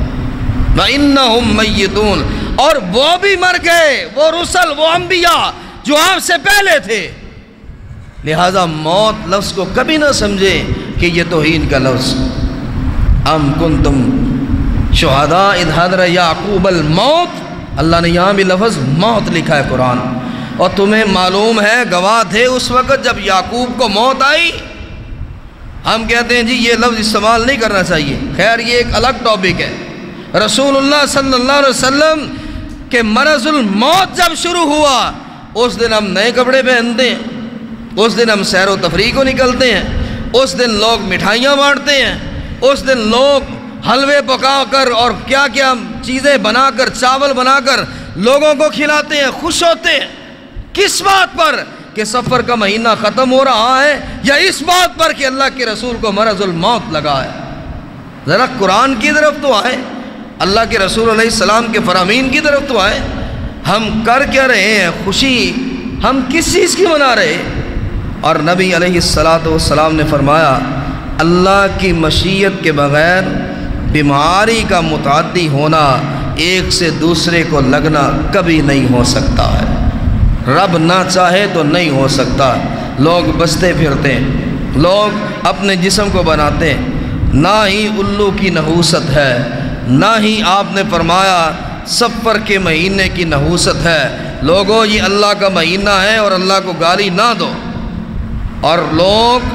وَإِنَّهُمْ مَيِّتُونَ، اور وہ بھی مر گئے، وہ رسل، وہ انبیاء جو آپ سے پہلے تھے۔ لہذا موت لفظ کو کبھی نہ سمجھے کہ یہ توہین کا لفظ۔ ام کنتم شہداء اذ حضر یعقوب الموت، اللہ نے یہاں بھی لفظ موت لکھا ہے قرآن، اور تمہیں معلوم ہے گواہ تھے اس وقت جب یعقوب کو موت آئی۔ ہم کہتے ہیں جی یہ لفظ استعمال نہیں کرنا چاہیے، خیر یہ ایک الگ ٹاپک ہے۔ رسول اللہ صلی اللہ علیہ وسلم کہ مرض الموت جب شروع ہوا اس دن ہم نئے کپڑے پہنتے ہیں، اس دن ہم سیر و تفریح کو نکلتے ہیں، اس دن لوگ مٹھائیاں بانٹتے ہیں، اس دن لوگ حلوے پکا کر اور کیا کیا چیزیں بنا کر، چاول بنا کر لوگوں کو کھلاتے ہیں، خوش ہوتے ہیں۔ کس بات پر؟ کہ سفر کا مہینہ ختم ہو رہا ہے، یا اس بات پر کہ اللہ کے رسول کو مرض الموت لگا ہے؟ ذرا قرآن کی طرف تو آئے، اللہ کے رسول علیہ السلام کے فرامین کی طرف تو آئے۔ ہم کر کیا رہے ہیں؟ خوشی ہم کس چیز کی منا رہے؟ اور نبی علیہ السلام نے فرمایا اللہ کی مشیت کے بغیر بیماری کا متعدی ہونا، ایک سے دوسرے کو لگنا کبھی نہیں ہو سکتا ہے، رب نہ چاہے تو نہیں ہو سکتا۔ لوگ بستے پھرتے ہیں، لوگ اپنے جسم کو بناتے ہیں، نہ ہی الو کی نحوست ہے، نہ ہی آپ نے فرمایا سفر کے مہینے کی نحوست ہے۔ لوگوں یہ اللہ کا مہینہ ہے اور اللہ کو گالی نہ دو۔ اور لوگ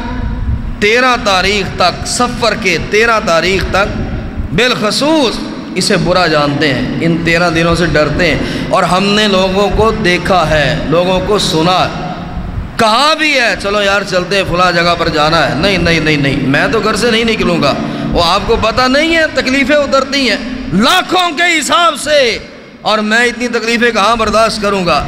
13 تاریخ تک، سفر کے 13 تاریخ تک بالخصوص اسے برا جانتے ہیں، ان 13 دنوں سے ڈرتے ہیں۔ اور ہم نے لوگوں کو دیکھا ہے، لوگوں کو سنا، کہا بھی ہے چلو یار چلتے ہیں فلاں جگہ پر جانا ہے، نہیں نہیں نہیں نہیں میں تو گھر سے نہیں نکلوں گا۔ وہ آپ کو پتہ نہیں ہے تکلیفیں اترتی ہیں لاکھوں کے حساب سے، اور میں اتنی تکلیفیں کہاں برداشت کروں گا۔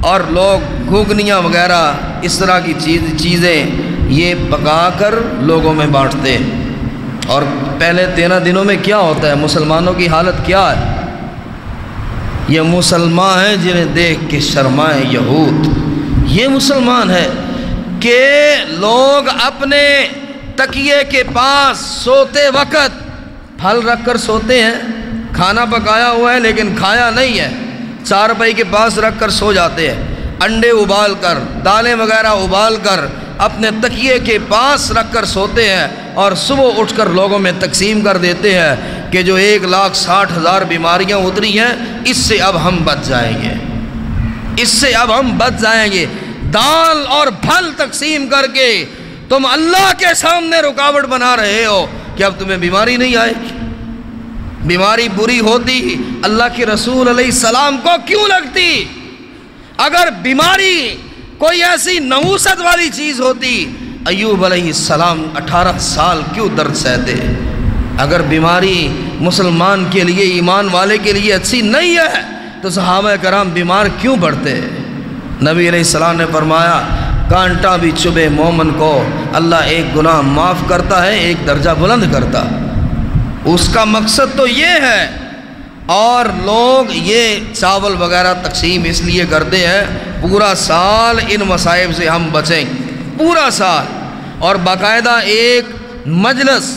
اور لوگ گھوگنیاں وغیرہ اس طرح کی چیزیں یہ پکا کر لوگوں میں بانٹتے ہیں۔ اور پہلے 13 دنوں میں کیا ہوتا ہے؟ مسلمانوں کی حالت کیا ہے؟ یہ مسلمان ہیں جنہیں دیکھ کے شرمائے یہود، یہ مسلمان ہے کہ لوگ اپنے تکیے کے پاس سوتے وقت پھل رکھ کر سوتے ہیں، کھانا پکایا ہوا ہے لیکن کھایا نہیں ہے، چارپائی کے پاس رکھ کر سو جاتے ہیں، انڈے ابال کر، دالیں وغیرہ ابال کر اپنے تکیے کے پاس رکھ کر سوتے ہیں، اور صبح اٹھ کر لوگوں میں تقسیم کر دیتے ہیں کہ جو 1,60,000 بیماریاں اتری ہیں اس سے اب ہم بچ جائیں گے، اس سے اب ہم بچ جائیں گے۔ دال اور پھل تقسیم کر کے تم اللہ کے سامنے رکاوٹ بنا رہے ہو کہ اب تمہیں بیماری نہیں آئے گی۔ بیماری بری ہوتی اللہ کے رسول علیہ السلام کو کیوں لگتی؟ اگر بیماری کوئی ایسی نحوست والی چیز ہوتی ایوب علیہ السلام 18 سال کیوں درد سہتے؟ اگر بیماری مسلمان کے لیے، ایمان والے کے لیے اچھی نہیں ہے تو صحابہ کرام بیمار کیوں پڑتے؟ نبی علیہ السلام نے فرمایا کانٹا بھی چبھے مومن کو اللہ ایک گناہ معاف کرتا ہے، ایک درجہ بلند کرتا۔ اس کا مقصد تو یہ ہے۔ اور لوگ یہ چاول وغیرہ تقسیم اس لیے کرتے ہیں پورا سال ان مصائب سے ہم بچیں، پورا سال، اور باقاعدہ ایک مجلس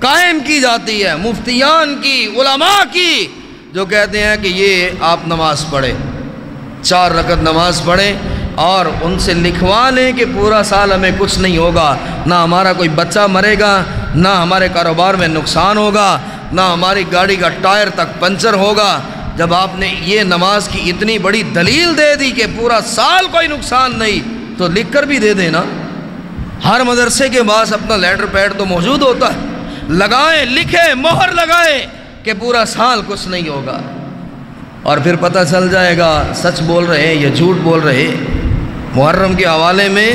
قائم کی جاتی ہے مفتیان کی، علماء کی، جو کہتے ہیں کہ یہ آپ نماز پڑھیں، 4 رکعت نماز پڑھیں اور ان سے لکھوا لیں کہ پورا سال ہمیں کچھ نہیں ہوگا، نہ ہمارا کوئی بچہ مرے گا، نہ ہمارے کاروبار میں نقصان ہوگا، نہ ہماری گاڑی کا ٹائر تک پنچر ہوگا۔ جب آپ نے یہ نماز کی اتنی بڑی دلیل دے دی کہ پورا سال کوئی نقصان نہیں، تو لکھ کر بھی دے دینا۔ ہر مدرسے کے پاس اپنا لیٹر پیڈ تو موجود ہوتا ہے، لگائیں، لکھیں، مہر لگائیں کہ پورا سال کچھ نہیں ہوگا، اور پھر پتہ چل جائے گا سچ بول رہے ہیں یا جھوٹ بول رہے ہیں۔ محرم کے حوالے میں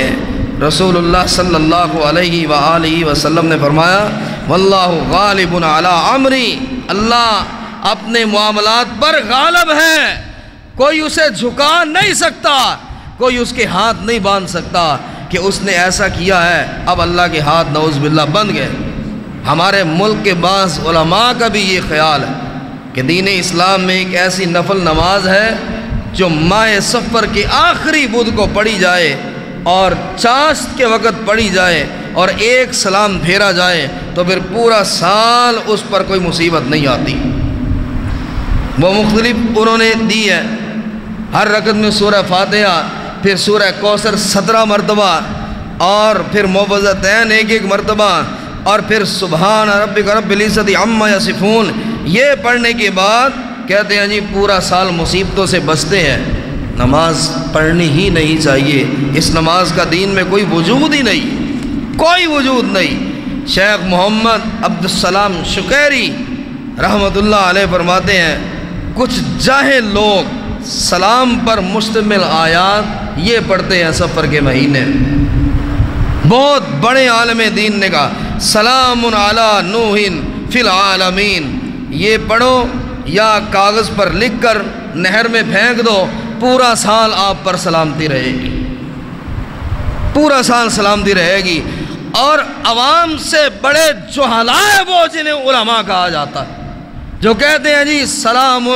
رسول اللہ صلی اللہ علیہ وآلہ وسلم نے فرمایا واللہ غالب علی امری، اللہ اپنے معاملات پر غالب ہے، کوئی اسے جھکا نہیں سکتا، کوئی اس کے ہاتھ نہیں باندھ سکتا کہ اس نے ایسا کیا ہے اب اللہ کے ہاتھ نعوذ باللہ بند گئے۔ ہمارے ملک کے بعض علماء کا بھی یہ خیال ہے کہ دین اسلام میں ایک ایسی نفل نماز ہے جو ماہ صفر کے آخری بدھ کو پڑھی جائے اور چاشت کے وقت پڑھی جائے اور ایک سلام پھیرا جائے تو پھر پورا سال اس پر کوئی مصیبت نہیں آتی۔ وہ مختلف انہوں نے دی ہے، ہر رکعت میں سورہ فاتحہ، پھر سورہ کوثر 17 مرتبہ، اور پھر معوذتین 1 مرتبہ، اور پھر سبحان ربک رب العزت عما یصفون، یہ پڑھنے کے بعد کہتے ہیں جی پورا سال مصیبتوں سے بچتے ہیں۔ نماز پڑھنی ہی نہیں چاہیے، اس نماز کا دین میں کوئی وجود ہی نہیں، کوئی وجود نہیں۔ شیخ محمد عبدالسلام شقیری رحمۃ اللہ علیہ فرماتے ہیں کچھ جاہل لوگ سلام پر مشتمل آیات یہ پڑھتے ہیں سفر کے مہینے۔ بہت بڑے عالم دین نے کہا سلام علی نوح فی العالمین، یہ پڑھو یا کاغذ پر لکھ کر نہر میں پھینک دو، پورا سال آپ پر سلامتی رہے گی، پورا سال سلامتی رہے گی۔ اور عوام سے بڑے جہلاء وہ جنہیں علماء کہا جاتا ہے، جو کہتے ہیں جی سلام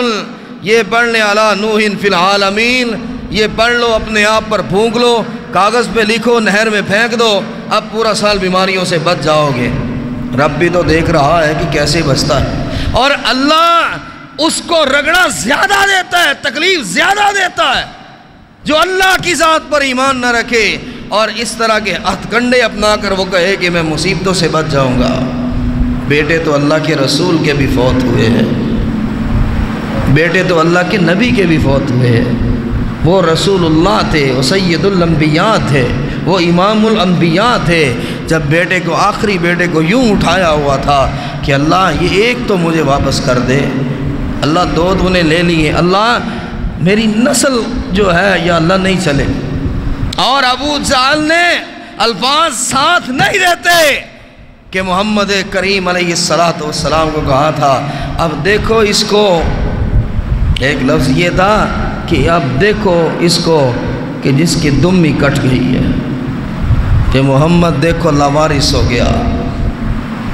یہ پڑھنے علی نوح فی العالمین، یہ پڑھ لو، اپنے آپ پر پھونک لو، کاغذ پہ لکھو، نہر میں پھینک دو، اب پورا سال بیماریوں سے بچ جاؤ گے۔ رب بھی تو دیکھ رہا ہے کہ کیسے بچتا ہے، اور اللہ اس کو رگڑا زیادہ دیتا ہے، تکلیف زیادہ دیتا ہے جو اللہ کی ذات پر ایمان نہ رکھے اور اس طرح کے ہتھ کنڈے اپنا کر وہ کہے کہ میں مصیبتوں سے بچ جاؤں گا۔ بیٹے تو اللہ کے رسول کے بھی فوت ہوئے ہیں، بیٹے تو اللہ کے نبی کے بھی فوت ہوئے ہیں، وہ رسول اللہ تھے، وہ سید الانبیاء تھے، وہ امام الانبیاء تھے۔ جب بیٹے کو، آخری بیٹے کو یوں اٹھایا ہوا تھا کہ اللہ یہ ایک تو مجھے واپس کر دے، اللہ 2 تو نے لے لیے، اللہ میری نسل جو ہے یا اللہ نہیں چلے۔ اور ابو جہل نے الفاظ ساتھ نہیں دیتے کہ محمد کریم علیہ السلام کو کہا تھا اب دیکھو اس کو، ایک لفظ یہ تھا کہ اب دیکھو اس کو کہ جس کی دمی کٹ گئی ہے، کہ محمد دیکھو لاوارث ہو گیا،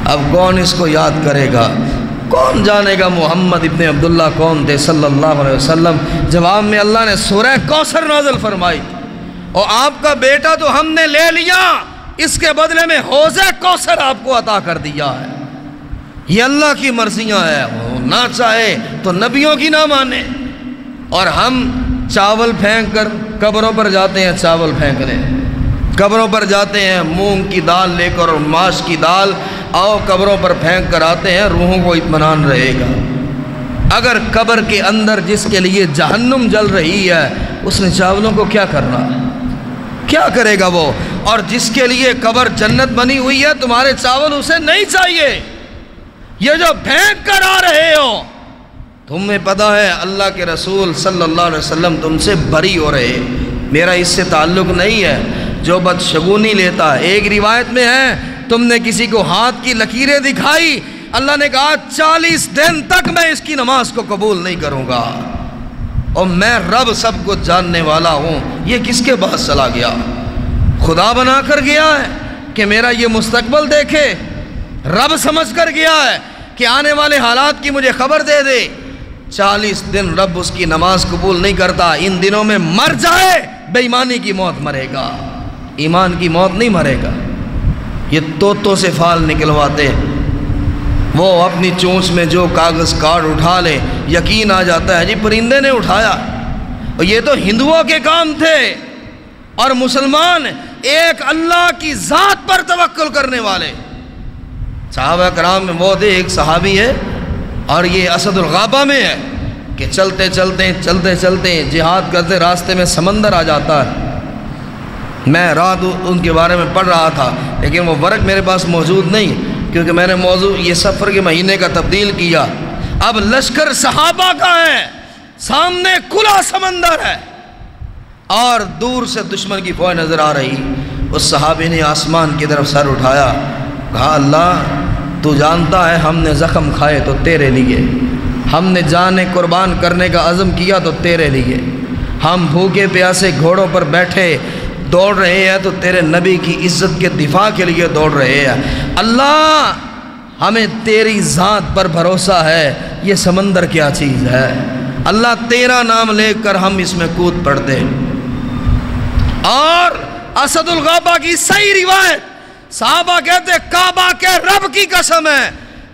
اب کون اس کو یاد کرے گا؟ کون جانے گا محمد ابن عبداللہ کون تھے صلی اللہ علیہ وسلم؟ جواب میں اللہ نے سورہ کوثر نازل فرمائی، اور آپ کا بیٹا تو ہم نے لے لیا، اس کے بدلے میں حوض کوثر آپ کو عطا کر دیا ہے۔ یہ اللہ کی مرضیاں ہے، وہ نہ چاہے تو نبیوں کی نہ مانے۔ اور ہم چاول پھینک کر قبروں پر جاتے ہیں، چاول پھینکنے قبروں پر جاتے ہیں، مونگ کی دال لے کر اور ماش کی دال آؤ قبروں پر پھینک کر آتے ہیں، روحوں کو اطمینان رہے گا۔ اگر قبر کے اندر جس کے لیے جہنم جل رہی ہے، اس نے چاولوں کو کیا کرنا ہے؟ کیا کرے گا وہ؟ اور جس کے لیے قبر جنت بنی ہوئی ہے، تمہارے چاول اسے نہیں چاہیے۔ یہ جو پھینک کر آ رہے ہو، تمہیں پتہ ہے اللہ کے رسول صلی اللہ علیہ وسلم تم سے بری ہو رہے، میرا اس سے تعلق نہیں ہے۔ جو بدشگونی لیتا ہے، ایک روایت میں ہے تم نے کسی کو ہاتھ کی لکیریں دکھائی، اللہ نے کہا 40 دن تک میں اس کی نماز کو قبول نہیں کروں گا، اور میں رب سب کچھ جاننے والا ہوں۔ یہ کس کے پاس چلا گیا؟ خدا بنا کر گیا ہے کہ میرا یہ مستقبل دیکھے، رب سمجھ کر گیا ہے کہ آنے والے حالات کی مجھے خبر دے دے۔ 40 دن رب اس کی نماز قبول نہیں کرتا، ان دنوں میں مر جائے بے ایمانی کی موت مرے گا، ایمان کی موت نہیں مرے گا۔ یہ طوطوں سے فال نکلواتے، وہ اپنی چونچ میں جو کاغذ کارڈ اٹھا لے، یقین آ جاتا ہے جی پرندے نے اٹھایا۔ اور یہ تو ہندوؤں کے کام تھے، اور مسلمان ایک اللہ کی ذات پر توکل کرنے والے۔ صحابہ کرام میں وہ تھے، ایک صحابی ہے اور یہ اسد الغابہ میں ہے کہ چلتے چلتے جہاد کرتے راستے میں سمندر آ جاتا ہے۔ میں رات ان کے بارے میں پڑھ رہا تھا، لیکن وہ ورق میرے پاس موجود نہیں کیونکہ میں نے موضوع یہ سفر کے مہینے کا تبدیل کیا۔ اب لشکر صحابہ کا ہے، سامنے کھلا سمندر ہے اور دور سے دشمن کی فوج نظر آ رہی۔ اس صحابی نے آسمان کی طرف سر اٹھایا، کہا اللہ تو جانتا ہے ہم نے زخم کھائے تو تیرے لیے، ہم نے جان قربان کرنے کا عزم کیا تو تیرے لیے، ہم بھوکے پیاسے گھوڑوں پر بیٹھے دوڑ رہے ہیں تو تیرے نبی کی عزت کے دفاع کے لیے دوڑ رہے ہیں۔ اللہ ہمیں تیری ذات پر بھروسہ ہے، یہ سمندر کیا چیز ہے، اللہ تیرا نام لے کر ہم اس میں کود پڑتے۔ اور اسد الغابہ کی صحیح روایت، صحابہ کہتے کعبہ کے رب کی قسم ہے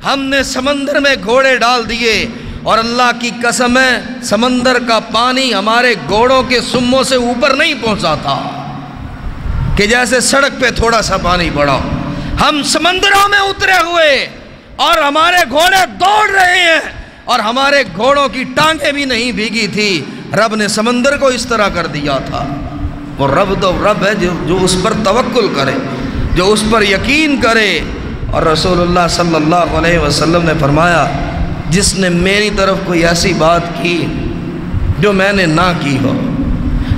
ہم نے سمندر میں گھوڑے ڈال دیے، اور اللہ کی قسم ہے سمندر کا پانی ہمارے گھوڑوں کے سموں سے اوپر نہیں پہنچا تھا کہ جیسے سڑک پہ تھوڑا سا پانی پڑا۔ ہم سمندروں میں اترے ہوئے اور ہمارے گھوڑے دوڑ رہے ہیں، اور ہمارے گھوڑوں کی ٹانگیں بھی نہیں بھیگی تھی، رب نے سمندر کو اس طرح کر دیا تھا۔ وہ رب تو رب ہے جو اس پر توکل کرے، جو اس پر یقین کرے۔ اور رسول اللہ صلی اللہ علیہ وسلم نے فرمایا جس نے میری طرف کوئی ایسی بات کی جو میں نے نہ کی ہو،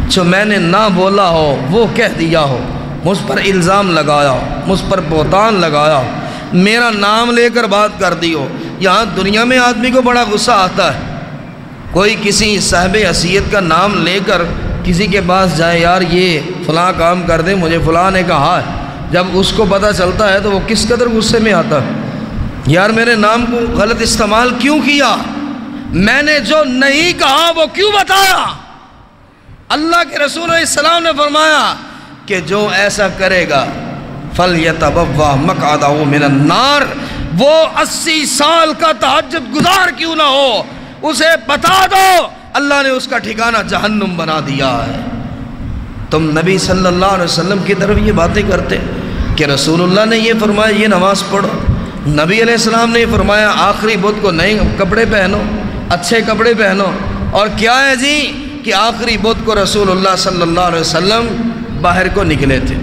جو میں نے نہ بولا ہو، وہ کہہ دیا ہو، مجھ پر الزام لگایا ہو، مجھ پر بہتان لگایا ہو، میرا نام لے کر بات کر دی ہو۔ یہاں دنیا میں آدمی کو بڑا غصہ آتا ہے، کوئی کسی صاحب حیثیت کا نام لے کر کسی کے پاس جائے، یار یہ فلاں کام کر دے، مجھے فلاں نے کہا ہے، جب اس کو پتہ چلتا ہے تو وہ کس قدر غصے میں آتا ہے، یار میرے نام کو غلط استعمال کیوں کیا، میں نے جو نہیں کہا وہ کیوں بتایا۔ اللہ کے رسول علیہ السلام نے فرمایا کہ جو ایسا کرے گا فَلْيَتَبَوَّأْ مَقْعَدَهُ مِنَ النَّارِ، وہ 80 سال کا تہجد گزار کیوں نہ ہو، اسے بتا دو اللہ نے اس کا ٹھکانہ جہنم بنا دیا ہے۔ تم نبی صلی اللہ علیہ وسلم کی طرف یہ باتیں کرتے کہ رسول اللہ نے یہ فرمایا یہ نماز پڑھو، نبی علیہ السلام نے یہ فرمایا آخری بدھ کو نئے کپڑے پہنو، اچھے کپڑے پہنو، اور کیا ہے جی کہ آخری بدھ کو رسول اللہ صلی اللہ علیہ وسلم باہر کو نکلے تھے،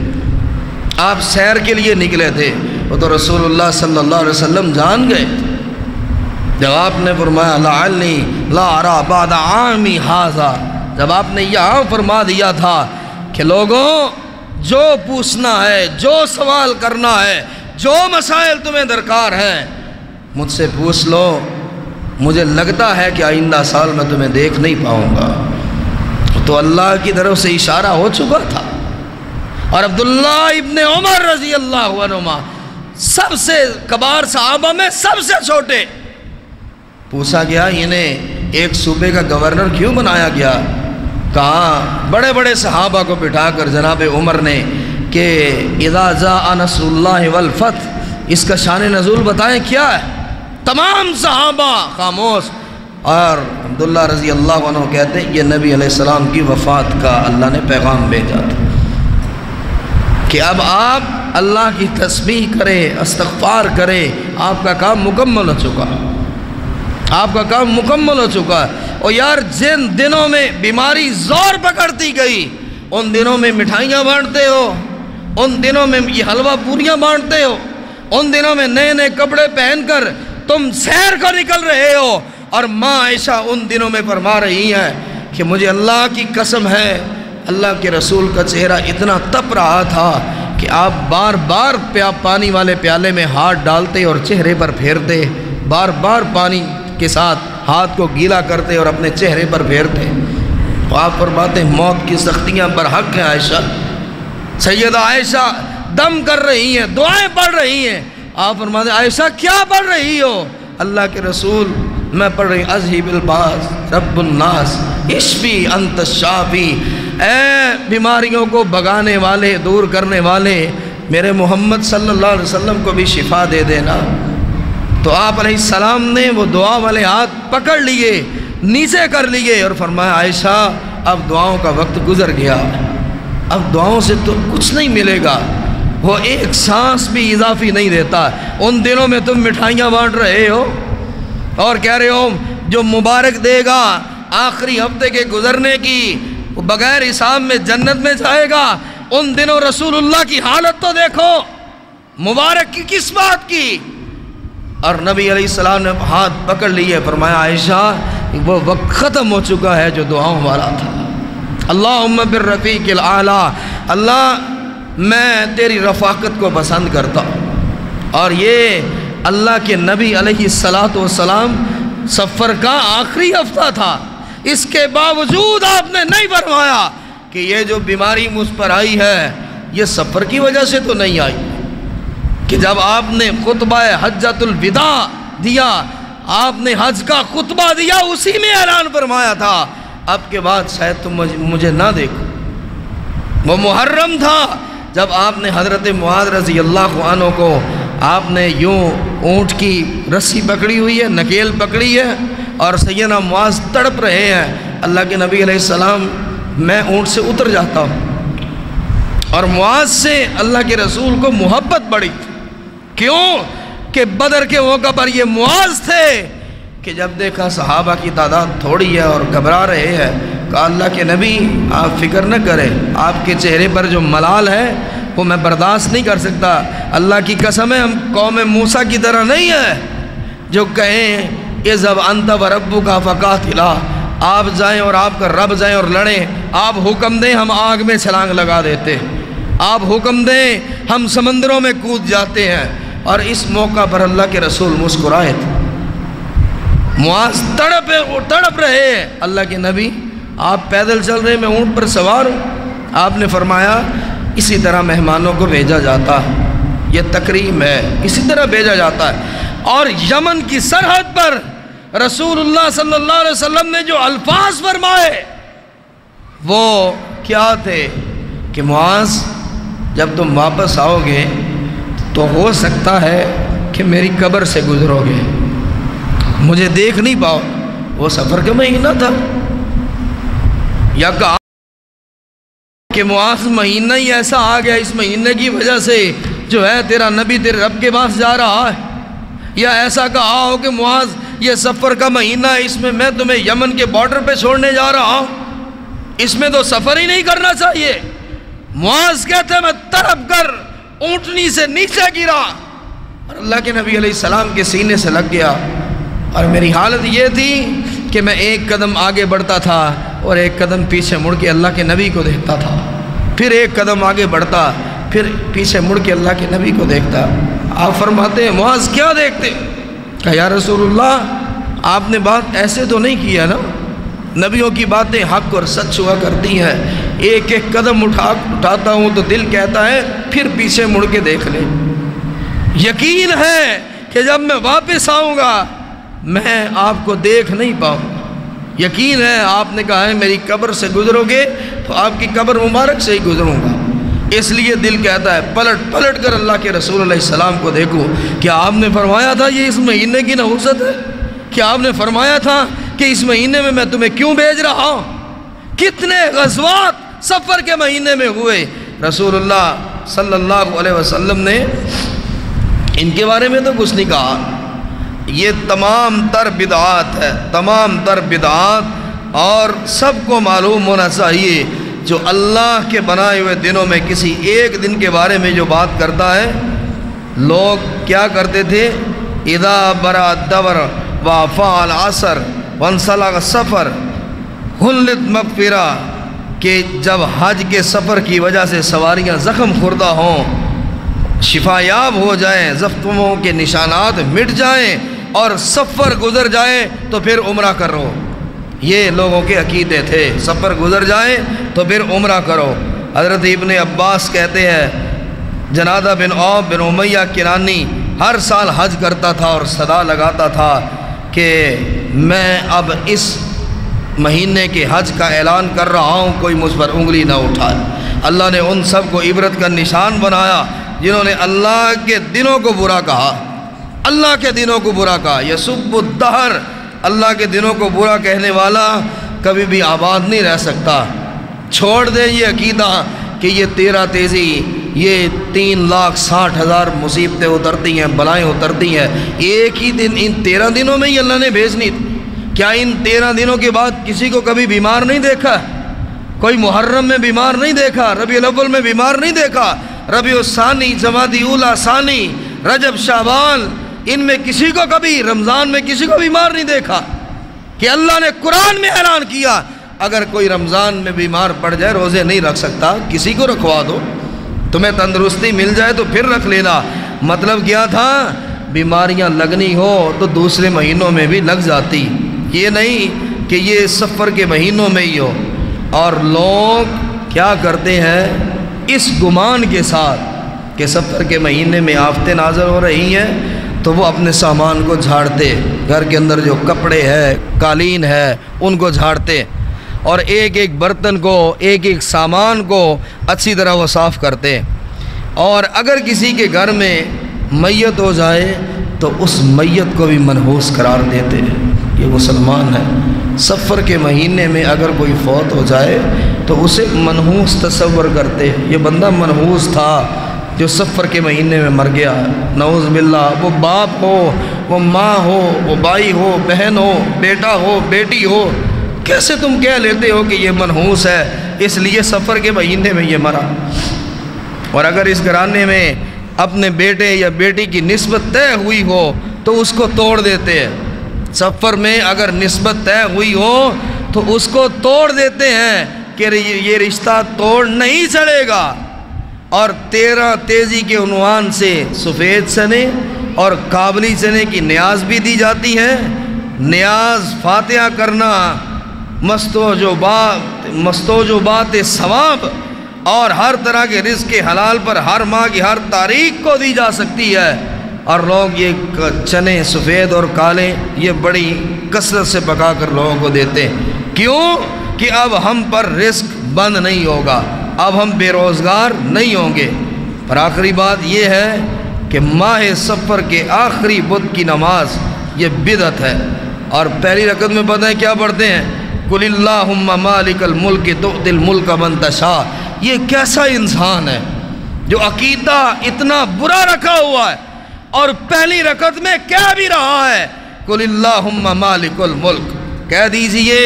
آپ سیر کے لیے نکلے تھے، وہ تو رسول اللہ صلی اللہ علیہ وسلم جان گئے تھے۔ جب آپ نے فرمایا لعلی لا ارى بعد عامی ھذا، جب آپ نے یہاں فرما دیا تھا کہ لوگوں جو پوچھنا ہے، جو سوال کرنا ہے، جو مسائل تمہیں درکار ہیں مجھ سے پوچھ لو، مجھے لگتا ہے کہ آئندہ سال میں تمہیں دیکھ نہیں پاؤں گا۔ تو اللہ کی طرف سے اشارہ ہو چکا تھا۔ اور عبداللہ ابن عمر رضی اللہ عنہما سب سے کبار صحابہ میں سب سے چھوٹے، پوچھا گیا انہیں ایک صوبے کا گورنر کیوں بنایا گیا؟ کہا بڑے بڑے صحابہ کو بٹھا کر جناب عمر نے کہ اذا جاء نصر اللہ والفتح، اس کا شان نزول بتائیں کیا ہے؟ تمام صحابہ خاموش، اور عبداللہ رضی اللہ عنہ کہتے ہیں یہ نبی علیہ السلام کی وفات کا اللہ نے پیغام بھیجا تھا کہ اب آپ اللہ کی تسبیح کرے، استغفار کرے، آپ کا کام مکمل ہو چکا، آپ کا کام مکمل ہو چکا ہے۔ اور یار جن دنوں میں بیماری زور پکڑتی گئی ان دنوں میں مٹھائیاں بانٹتے ہو، ان دنوں میں یہ حلوہ پوریاں بانٹتے ہو، ان دنوں میں نئے نئے کپڑے پہن کر تم سیر کو نکل رہے ہو، اور ماں عائشہ ان دنوں میں فرما رہی ہیں کہ مجھے اللہ کی قسم ہے اللہ کے رسول کا چہرہ اتنا تپ رہا تھا کہ آپ بار بار پانی والے پیالے میں ہاتھ ڈالتے اور چہرے پر پھیرتے، بار بار پانی کے ساتھ ہاتھ کو گیلا کرتے اور اپنے چہرے پر پھیرتے۔ آپ فرماتے ہیں موت کی سختیاں برحق ہیں عائشہ۔ سیدہ عائشہ دم کر رہی ہیں، دعائیں پڑھ رہی ہیں۔ آپ فرماتے ہیں عائشہ کیا پڑھ رہی ہو؟ اللہ کے رسول میں پڑھ رہی اذہب الباس رب الناس اشفی انت الشافی، اے بیماریوں کو بھگانے والے، دور کرنے والے میرے محمد صلی اللہ علیہ وسلم کو بھی شفا دے دینا۔ تو آپ علیہ السلام نے وہ دعا والے ہاتھ پکڑ لیے، نیچے کر لیے اور فرمایا عائشہ اب دعاؤں کا وقت گزر گیا، اب دعاؤں سے تو کچھ نہیں ملے گا، وہ ایک سانس بھی اضافی نہیں دیتا۔ ان دنوں میں تم مٹھائیاں بانٹ رہے ہو اور کہہ رہے ہو جو مبارک دے گا آخری ہفتے کے گزرنے کی وہ بغیر حساب میں جنت میں جائے گا۔ ان دنوں رسول اللہ کی حالت تو دیکھو، مبارک کی کس بات کی؟ اور نبی علیہ السلام نے ہاتھ پکڑ لیے، فرمایا عائشہ وہ وقت ختم ہو چکا ہے جو دعاؤں والا تھا۔ اللہم بالرفیق الاعلیٰ، اللہ میں تیری رفاقت کو پسند کرتا ہوں۔ اور یہ اللہ کے نبی علیہ السلام سفر کا آخری ہفتہ تھا، اس کے باوجود آپ نے نہیں فرمایا کہ یہ جو بیماری مجھ پر آئی ہے یہ سفر کی وجہ سے تو نہیں آئی، کہ جب آپ نے خطبہ حجۃ الوداع دیا، آپ نے حج کا خطبہ دیا، اسی میں اعلان فرمایا تھا اب کے بعد شاید تم مجھے نہ دیکھو۔ وہ محرم تھا جب آپ نے حضرت معاذ رضی اللہ عنہ کو آپ نے یوں اونٹ کی رسی پکڑی ہوئی ہے، نکیل پکڑی ہے اور سیدنا معاذ تڑپ رہے ہیں، اللہ کے نبی علیہ السلام میں اونٹ سے اتر جاتا ہوں۔ اور معاذ سے اللہ کے رسول کو محبت بڑی تھی، کیوں کہ بدر کے موقع پر یہ معاذ تھے کہ جب دیکھا صحابہ کی تعداد تھوڑی ہے اور گھبرا رہے ہیں، کہا اللہ کے نبی آپ فکر نہ کریں، آپ کے چہرے پر جو ملال ہے وہ میں برداشت نہیں کر سکتا، اللہ کی قسم ہے ہم قوم موسیٰ کی طرح نہیں ہے جو کہیں اذهب انت وربک فقاتلا، آپ جائیں اور آپ کا رب جائیں اور لڑیں، آپ حکم دیں ہم آگ میں چھلانگ لگا دیتے، آپ حکم دیں ہم سمندروں میں کود جاتے ہیں۔ اور اس موقع پر اللہ کے رسول مسکرائے تھے، معاذ تڑپ رہے ہیں، اللہ کے نبی آپ پیدل چل رہے، میں اونٹ پر سوار ہوں۔ آپ نے فرمایا اسی طرح مہمانوں کو بھیجا جاتا ہے، یہ تکریم ہے، اسی طرح بھیجا جاتا ہے۔ اور یمن کی سرحد پر رسول اللہ صلی اللہ علیہ وسلم نے جو الفاظ فرمائے وہ کیا تھے کہ معاذ جب تم واپس آؤ گے تو ہو سکتا ہے کہ میری قبر سے گزرو گے، مجھے دیکھ نہیں پاؤ۔ وہ سفر کا مہینہ تھا، یا کہا کہ معاذ مہینہ ہی ایسا آ گیا، اس مہینے کی وجہ سے جو ہے تیرا نبی تیرے رب کے پاس جا رہا ہے، یا ایسا کہا ہو کہ معاذ یہ سفر کا مہینہ ہے، اس میں تمہیں یمن کے بارڈر پہ چھوڑنے جا رہا ہوں، اس میں تو سفر ہی نہیں کرنا چاہیے۔ معاذ کہتے ہیں میں تڑپ کر اونٹنی سے نیچے گرا اور اللہ کے نبی علیہ السلام کے سینے سے لگ گیا، اور میری حالت یہ تھی کہ میں ایک قدم آگے بڑھتا تھا اور ایک قدم پیچھے مڑ کے اللہ کے نبی کو دیکھتا تھا، پھر ایک قدم آگے بڑھتا، پھر پیچھے مڑ کے اللہ کے نبی کو دیکھتا۔ آپ فرماتے ہیں معاذ کیا دیکھتے؟ کہا یا رسول اللہ آپ نے بات ایسے تو نہیں کیا نا، نبیوں کی باتیں حق اور سچ ہوا کرتی ہیں، ایک ایک قدم اٹھاتا ہوں تو دل کہتا ہے پھر پیچھے مڑ کے دیکھ لے، یقین ہے کہ جب میں واپس آؤں گا میں آپ کو دیکھ نہیں پاؤں، یقین ہے آپ نے کہا ہے میری قبر سے گزرو گے تو آپ کی قبر مبارک سے ہی گزروں گا، اس لیے دل کہتا ہے پلٹ پلٹ کر اللہ کے رسول علیہ السلام کو دیکھو، کیا آپ نے فرمایا تھا یہ اس مہینے کی نحوست ہے؟ کیا آپ نے فرمایا تھا کہ اس مہینے میں تمہیں کیوں بھیج رہا ہوں؟ کتنے غزوات سفر کے مہینے میں ہوئے، رسول اللہ صلی اللہ علیہ وسلم نے ان کے بارے میں تو کچھ نہیں کہا۔ یہ تمام تر بدعات ہے، تمام تر بدعات، اور سب کو معلوم ہونا چاہیے جو اللہ کے بنائے ہوئے دنوں میں کسی ایک دن کے بارے میں جو بات کرتا ہے، لوگ کیا کرتے تھے؟ اذا برا الدور وافا العصر وانسلخ السفر حلت مغفرہ، کہ جب حج کے سفر کی وجہ سے سواریاں زخم خوردہ ہوں، شفایاب ہو جائیں، زخموں کے نشانات مٹ جائیں اور سفر گزر جائے تو پھر عمرہ کرو۔ یہ لوگوں کے عقیدے تھے، سفر گزر جائے تو پھر عمرہ کرو۔ حضرت ابن عباس کہتے ہیں جنادہ بن عوف بن امیہ کنانی ہر سال حج کرتا تھا اور صدا لگاتا تھا کہ میں اب اس مہینے کے حج کا اعلان کر رہا ہوں، کوئی مجھ پر انگلی نہ اٹھائے۔ اللہ نے ان سب کو عبرت کا نشان بنایا جنہوں نے اللہ کے دنوں کو برا کہا، اللہ کے دنوں کو برا کہا۔ یسب الدہر، اللہ کے دنوں کو برا کہنے والا کبھی بھی آباد نہیں رہ سکتا۔ چھوڑ دے یہ عقیدہ کہ یہ 13 تیزی، یہ 3,60,000 مصیبتیں اترتی ہیں، بلائیں اترتی ہیں ایک ہی دن، ان 13 دنوں میں ہی اللہ نے بھیجنی تھی۔ کیا ان 13 دنوں کے بعد کسی کو کبھی بیمار نہیں دیکھا؟ کوئی محرم میں بیمار نہیں دیکھا، ربیع الاول میں بیمار نہیں دیکھا، ربیع الثانی، جمادی اولی، ثانی، رجب، شعبان، ان میں کسی کو کبھی، رمضان میں کسی کو بیمار نہیں دیکھا؟ کہ اللہ نے قرآن میں اعلان کیا اگر کوئی رمضان میں بیمار پڑ جائے، روزے نہیں رکھ سکتا، کسی کو رکھوا دو، تمہیں تندرستی مل جائے تو پھر رکھ لینا۔ مطلب کیا تھا؟ بیماریاں لگنی ہو تو دوسرے مہینوں میں بھی لگ جاتی، یہ نہیں کہ یہ سفر کے مہینوں میں ہی ہو۔ اور لوگ کیا کرتے ہیں اس گمان کے ساتھ کہ سفر کے مہینے میں آفتیں نازل ہو رہی ہیں تو وہ اپنے سامان کو جھاڑتے، گھر کے اندر جو کپڑے ہے، قالین ہے، ان کو جھاڑتے، اور ایک ایک برتن کو، ایک ایک سامان کو اچھی طرح وہ صاف کرتے۔ اور اگر کسی کے گھر میں میت ہو جائے تو اس میت کو بھی منحوس قرار دیتے ہیں۔ یہ مسلمان ہے، سفر کے مہینے میں اگر کوئی فوت ہو جائے تو اسے منحوس تصور کرتے، یہ بندہ منحوس تھا جو سفر کے مہینے میں مر گیا۔ نعوذ باللہ، وہ باپ ہو، وہ ماں ہو، وہ بھائی ہو، بہن ہو، بیٹا ہو، بیٹی ہو، کیسے تم کہہ لیتے ہو کہ یہ منحوس ہے، اس لیے سفر کے مہینے میں یہ مرا۔ اور اگر اس گھرانے میں اپنے بیٹے یا بیٹی کی نسبت طے ہوئی ہو تو اس کو توڑ دیتے ہیں۔ سفر میں اگر نسبت طے ہوئی ہو تو اس کو توڑ دیتے ہیں کہ یہ رشتہ توڑ نہیں چلے گا۔ اور 13 تیزی کے عنوان سے سفید چنے اور کابلی چنے کی نیاز بھی دی جاتی ہے۔ نیاز فاتحہ کرنا مستوجبات ثواب اور ہر طرح کے رزق حلال پر ہر ماہ کی ہر تاریخ کو دی جا سکتی ہے، اور لوگ یہ چنے سفید اور کالے یہ بڑی کثرت سے پکا کر لوگوں کو دیتے ہیں۔ کیوں؟ کہ اب ہم پر رزق بند نہیں ہوگا، اب ہم بے روزگار نہیں ہوں گے۔ پر آخری بات یہ ہے کہ ماہ سفر کے آخری بدھ کی نماز یہ بدعت ہے، اور پہلی رکعت میں پتہ ہے کیا پڑھتے ہیں؟ قل اللہم مالک الملک تؤتی الملک من تشاء۔ یہ کیسا انسان ہے جو عقیدہ اتنا برا رکھا ہوا ہے اور پہلی رکعت میں کہہ بھی رہا ہے قل اللہم مالک الملک، کہہ دیجئے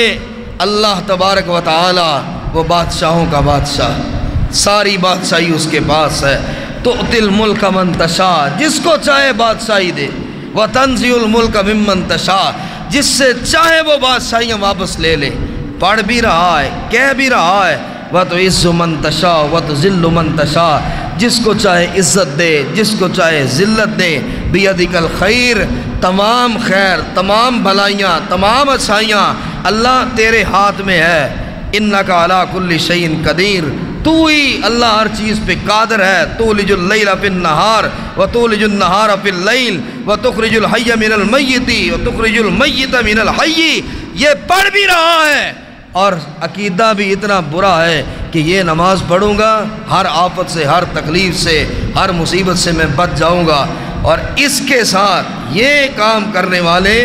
اللہ تبارک و تعالی وہ بادشاہوں کا بادشاہ، ساری بادشاہی اس کے پاس ہے۔ تؤتی الملک من تشاء، جس کو چاہے بادشاہی دے، وتنزع الملک ممن تشاء، جس سے چاہے وہ بادشاہیاں واپس لے لے۔ پڑھ بھی رہا ہے، کہہ بھی رہا ہے وتعز من تشاء وتذل من تشاء، جس کو چاہے عزت دے، جس کو چاہے ذلت دے۔ بیدک الخیر، تمام خیر، تمام بھلائیاں، تمام اچھائیاں اللہ تیرے ہاتھ میں ہے۔ انک علی کل شیء قدیر، تو ہی اللہ ہر چیز پہ قادر ہے۔ تولج اللیل فی النہار وتولج النہار فی اللیل وتخرج الحی من المیت وتخرج المیت من الحی، یہ پڑھ بھی رہا ہے اور عقیدہ بھی اتنا برا ہے کہ یہ نماز پڑھوں گا ہر آفت سے، ہر تکلیف سے، ہر مصیبت سے میں بچ جاؤں گا۔ اور اس کے ساتھ یہ کام کرنے والے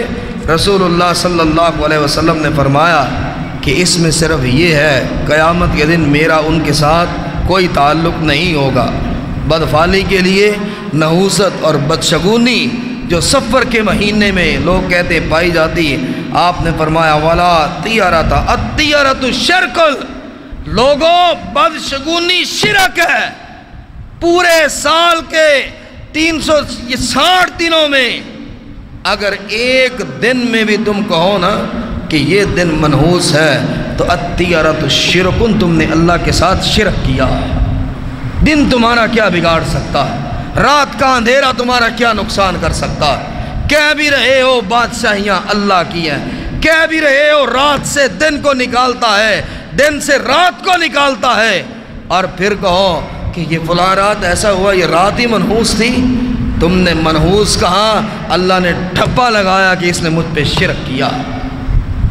رسول اللہ صلی اللہ علیہ وسلم نے فرمایا کہ اس میں صرف یہ ہے قیامت کے دن میرا ان کے ساتھ کوئی تعلق نہیں ہوگا۔ بدفعلی کے لیے نحوست اور بدشگونی جو صفر کے مہینے میں لوگ کہتے پائی جاتی، آپ نے فرمایا وَلَا طِيَرَةَ الطِّيَرَةُ شِرْكٌ، لوگوں بدشگونی شرک ہے۔ پورے سال کے 360 دنوں میں اگر ایک دن میں بھی تم کہو نا کہ یہ دن منحوس ہے تو الطِّيَرَةُ شِرْكٌ، تم نے اللہ کے ساتھ شرک کیا۔ دن تمہارا کیا بگاڑ سکتا ہے؟ رات کا اندھیرا تمہارا کیا نقصان کر سکتا ہے؟ کہہ بھی رہے ہو بادشاہیاں اللہ کی ہیں، کہہ بھی رہے ہو رات سے دن کو نکالتا ہے، دن سے رات کو نکالتا ہے، اور پھر کہو کہ یہ فلاں رات ایسا ہوا، یہ رات ہی منحوس تھی۔ تم نے منحوس کہا، اللہ نے ٹھپا لگایا کہ اس نے مجھ پہ شرک کیا،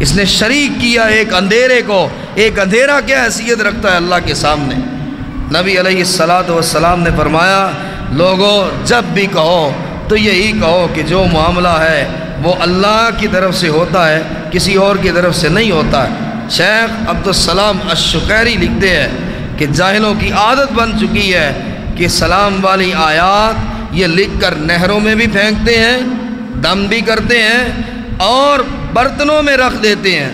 اس نے شریک کیا ایک اندھیرے کو۔ ایک اندھیرا کیا حیثیت رکھتا ہے اللہ کے سامنے؟ نبی علیہ السلام نے فرمایا لوگوں جب بھی کہو تو یہی کہو کہ جو معاملہ ہے وہ اللہ کی طرف سے ہوتا ہے، کسی اور کی طرف سے نہیں ہوتا ہے۔ شیخ عبدالسلام الشقیری لکھتے ہیں کہ جاہلوں کی عادت بن چکی ہے کہ سلام والی آیات یہ لکھ کر نہروں میں بھی پھینکتے ہیں، دم بھی کرتے ہیں اور برتنوں میں رکھ دیتے ہیں۔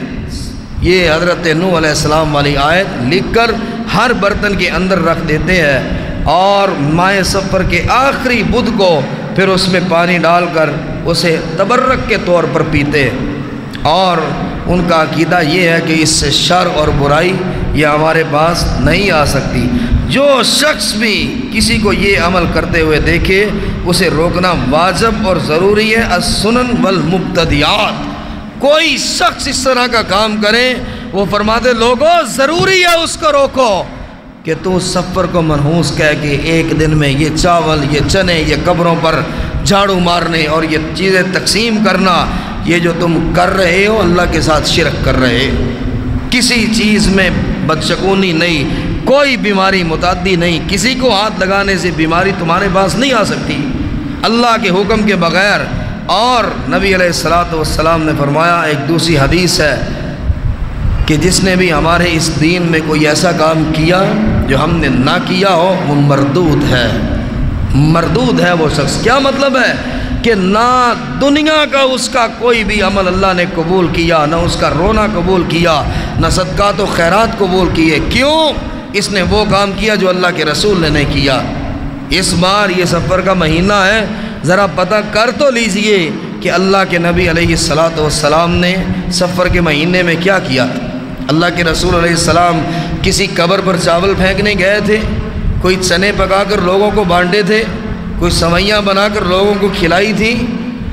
یہ حضرت نوح علیہ السلام والی آیت لکھ کر ہر برتن کے اندر رکھ دیتے ہیں اور مائع صفر کے آخری بدھ کو پھر اس میں پانی ڈال کر اسے تبرک کے طور پر پیتے، اور ان کا عقیدہ یہ ہے کہ اس سے شر اور برائی یہ ہمارے پاس نہیں آ سکتی۔ جو شخص بھی کسی کو یہ عمل کرتے ہوئے دیکھے اسے روکنا واجب اور ضروری ہے۔ السنن والمبتدیات، کوئی شخص اس طرح کا کام کرے وہ فرماتے لوگوں ضروری ہے اس کو روکو کہ تو سفر کو منحوس کہہ کے ایک دن میں یہ چاول، یہ چنے، یہ قبروں پر جھاڑو مارنے اور یہ چیزیں تقسیم کرنا، یہ جو تم کر رہے ہو اللہ کے ساتھ شرک کر رہے۔ کسی چیز میں بدشگونی نہیں، کوئی بیماری متعدی نہیں، کسی کو ہاتھ لگانے سے بیماری تمہارے پاس نہیں آ سکتی اللہ کے حکم کے بغیر۔ اور نبی علیہ السلام نے فرمایا، ایک دوسری حدیث ہے کہ جس نے بھی ہمارے اس دین میں کوئی ایسا کام کیا جو ہم نے نہ کیا ہو وہ مردود ہے، مردود ہے وہ شخص۔ کیا مطلب ہے؟ کہ نہ دنیا کا اس کا کوئی بھی عمل اللہ نے قبول کیا، نہ اس کا رونا قبول کیا، نہ صدقات و خیرات قبول کیے۔ کیوں؟ اس نے وہ کام کیا جو اللہ کے رسول نے نہیں کیا۔ اس بار یہ سفر کا مہینہ ہے، ذرا پتہ کر تو لیجئے کہ اللہ کے نبی علیہ السلام نے سفر کے مہینے میں کیا کیا۔ اللہ کے رسول علیہ السلام کسی قبر پر چاول پھینکنے گئے تھے، کوئی چنے پکا کر لوگوں کو بانٹے تھے، کوئی سوئیاں بنا کر لوگوں کو کھلائی تھی۔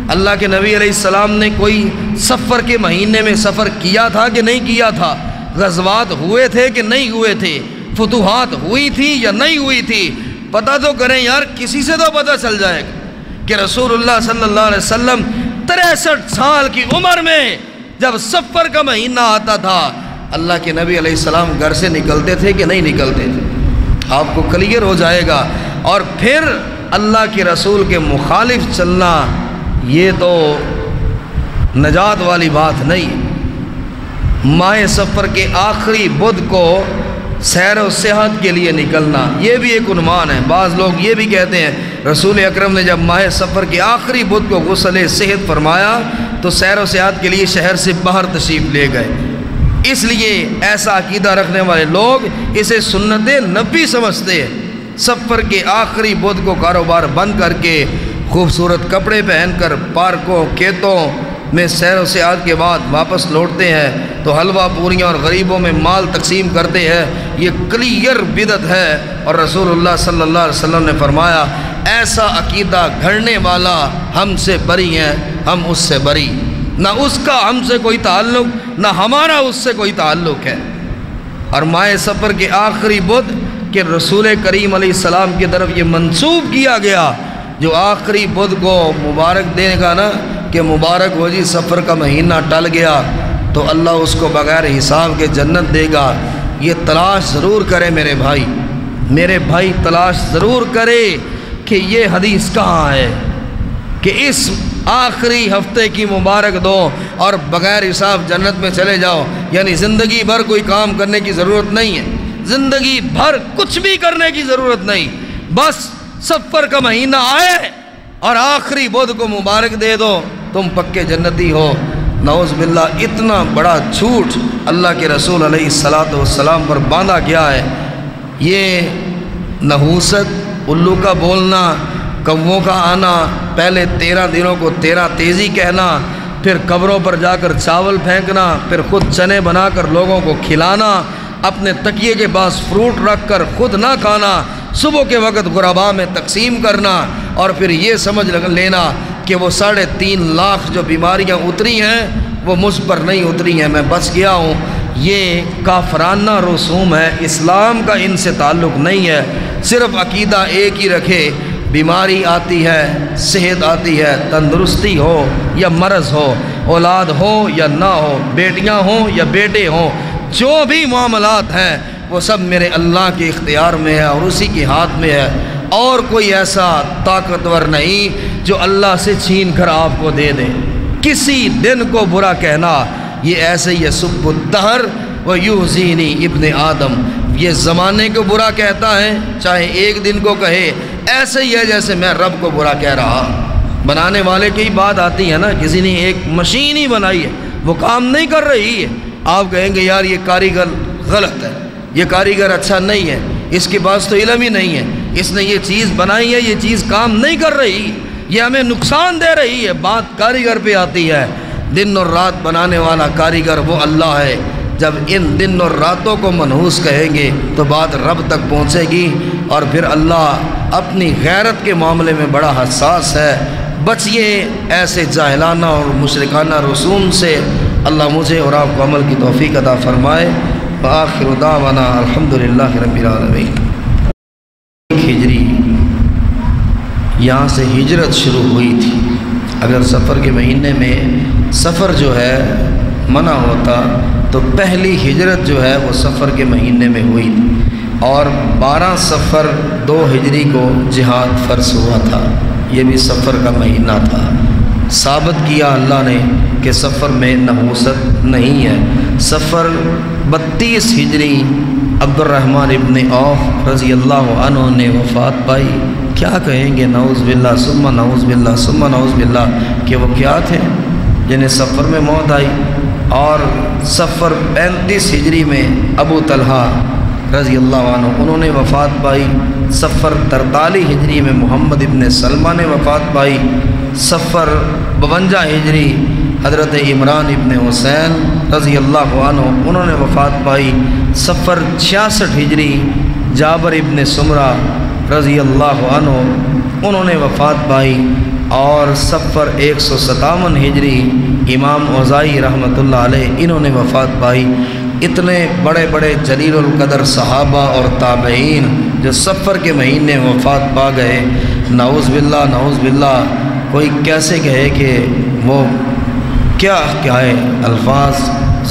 اللہ کے نبی علیہ السلام نے کوئی سفر کے مہینے میں سفر کیا تھا کہ نہیں کیا تھا؟ غزوات ہوئے تھے کہ نہیں ہوئے تھے؟ فتوحات ہوئی تھی یا نہیں ہوئی تھی؟ پتہ تو کریں یار، کسی سے تو پتہ چل جائے گا کہ رسول اللہ صلی اللہ علیہ وسلم 63 سال کی عمر میں جب سفر کا مہینہ آتا تھا اللہ کے نبی علیہ السلام گھر سے نکلتے تھے کہ نہیں نکلتے تھے؟ آپ کو کلیئر ہو جائے گا۔ اور پھر اللہ کے رسول کے مخالف چلنا یہ تو نجات والی بات نہیں۔ ماہ سفر کے آخری بدھ کو سیر و صحت کے لیے نکلنا یہ بھی ایک عنوان ہے۔ بعض لوگ یہ بھی کہتے ہیں رسول اکرم نے جب ماہ سفر کے آخری بدھ کو غسل صحت فرمایا تو سیر و صحت کے لیے شہر سے باہر تشریف لے گئے۔ اس لیے ایسا عقیدہ رکھنے والے لوگ اسے سنت نبی سمجھتے ہیں۔ سفر کے آخری بدھ کو کاروبار بند کر کے خوبصورت کپڑے پہن کر پارکوں کھیتوں میں سیر و سیاحت کے بعد واپس لوٹتے ہیں تو حلوہ پوریاں اور غریبوں میں مال تقسیم کرتے ہیں۔ یہ کلیئر بدعت ہے، اور رسول اللہ صلی اللہ علیہ وسلم نے فرمایا ایسا عقیدہ گھڑنے والا ہم سے بری ہے، ہم اس سے بری، نہ اس کا ہم سے کوئی تعلق نہ ہمارا اس سے کوئی تعلق ہے۔ اور ماہ سفر کے آخری بدھ کہ رسول کریم علیہ السلام کی طرف یہ منسوب کیا گیا، جو آخری بدھ کو مبارک دے گا نا کہ مبارک ہو جی سفر کا مہینہ ٹل گیا، تو اللہ اس کو بغیر حساب کے جنت دے گا۔ یہ تلاش ضرور کرے میرے بھائی تلاش ضرور کرے کہ یہ حدیث کہاں ہے کہ اس آخری ہفتے کی مبارک دو اور بغیر حساب جنت میں چلے جاؤ۔ یعنی زندگی بھر کوئی کام کرنے کی ضرورت نہیں ہے، زندگی بھر کچھ بھی کرنے کی ضرورت نہیں، بس سفر کا مہینہ آئے اور آخری بدھ کو مبارک دے دو، تم پکے جنتی ہو۔ نعوذ باللہ، اتنا بڑا جھوٹ اللہ کے رسول علیہ السلام پر باندھا گیا ہے۔ یہ نحوست، الو کا بولنا، کووں کا آنا، پہلے 13 دنوں کو 13 تیزی کہنا، پھر قبروں پر جا کر چاول پھینکنا، پھر خود چنے بنا کر لوگوں کو کھلانا، اپنے تکیے کے پاس فروٹ رکھ کر خود نہ کھانا، صبح کے وقت غرباء میں تقسیم کرنا، اور پھر یہ سمجھ لینا کہ وہ 3.5 لاکھ جو بیماریاں اتری ہیں وہ مجھ پر نہیں اتری ہیں، میں بچ گیا ہوں۔ یہ کافرانہ رسوم ہے، اسلام کا ان سے تعلق نہیں ہے۔ صرف عقیدہ ایک ہی رکھے، بیماری آتی ہے، صحت آتی ہے، تندرستی ہو یا مرض ہو، اولاد ہو یا نہ ہو، بیٹیاں ہوں یا بیٹے ہوں، جو بھی معاملات ہیں وہ سب میرے اللہ کے اختیار میں ہے اور اسی کے ہاتھ میں ہے، اور کوئی ایسا طاقتور نہیں جو اللہ سے چھین کر آپ کو دے دے۔ کسی دن کو برا کہنا یہ ایسے ہی ہے، سب الدہر ویحزینی ابن آدم، یہ زمانے کو برا کہتا ہے، چاہے ایک دن کو کہے، ایسے ہی ہے جیسے میں رب کو برا کہہ رہا۔ بنانے والے کی بات آتی ہے نا، کسی نے ایک مشین ہی بنائی ہے، وہ کام نہیں کر رہی ہے، آپ کہیں گے یار یہ کاریگر غلط ہے، یہ کاریگر اچھا نہیں ہے، اس کے پاس تو علم ہی نہیں ہے، اس نے یہ چیز بنائی ہے، یہ چیز کام نہیں کر رہی، یہ ہمیں نقصان دے رہی ہے۔ بات کاریگر پہ آتی ہے، دن اور رات بنانے والا کاریگر وہ اللہ ہے۔ جب ان دن اور راتوں کو منحوس کہیں گے تو بات رب تک پہنچے گی، اور پھر اللہ اپنی غیرت کے معاملے میں بڑا حساس ہے۔ بچیے ایسے جاہلانہ اور مشرکانہ رسوم سے۔ اللہ مجھے اور آپ کو عمل کی توفیق عطا فرمائے۔ وآخر دعوانا الحمدللہ رب العالمین۔ ہجری، یہاں سے ہجرت شروع ہوئی تھی۔ اگر سفر کے مہینے میں سفر جو ہے منع ہوتا تو پہلی ہجرت جو ہے وہ سفر کے مہینے میں ہوئی تھی، اور 12 سفر 2 ہجری کو جہاد فرض ہوا تھا، یہ بھی سفر کا مہینہ تھا۔ ثابت کیا اللہ نے کہ سفر میں نحوست نہیں ہے۔ سفر 32 ہجری عبد الرحمن ابن عوف رضی اللہ عنہ نے وفات پائی۔ کیا کہیں گے، نعوذ باللہ ثم نعوذ باللہ ثم نعوذ باللہ، کہ وہ کیا تھے جنہیں سفر میں موت آئی۔ اور سفر 35 ہجری میں ابو طلحہ رضی اللہ عنہ انہوں نے وفات پائی۔ سفر 43 ہجری میں محمد ابن سلمہ نے وفات پائی۔ سفر 52 ہجری حضرت عمران ابن حسین رضی اللہ عنہ انہوں نے وفات پائی۔ سفر 66 ہجری جابر ابن سمرہ رضی اللہ عنہ انہوں نے وفات پائی۔ اور سفر 157 ہجری امام اوزائی رحمۃ اللہ علیہ انہوں نے وفات پائی۔ اتنے بڑے بڑے جلیل القدر صحابہ اور تابعین جو سفر کے مہینے وفات پا گئے، نعوذ باللہ نعوذ باللہ، کوئی کیسے کہے کہ وہ کیا ہے، الفاظ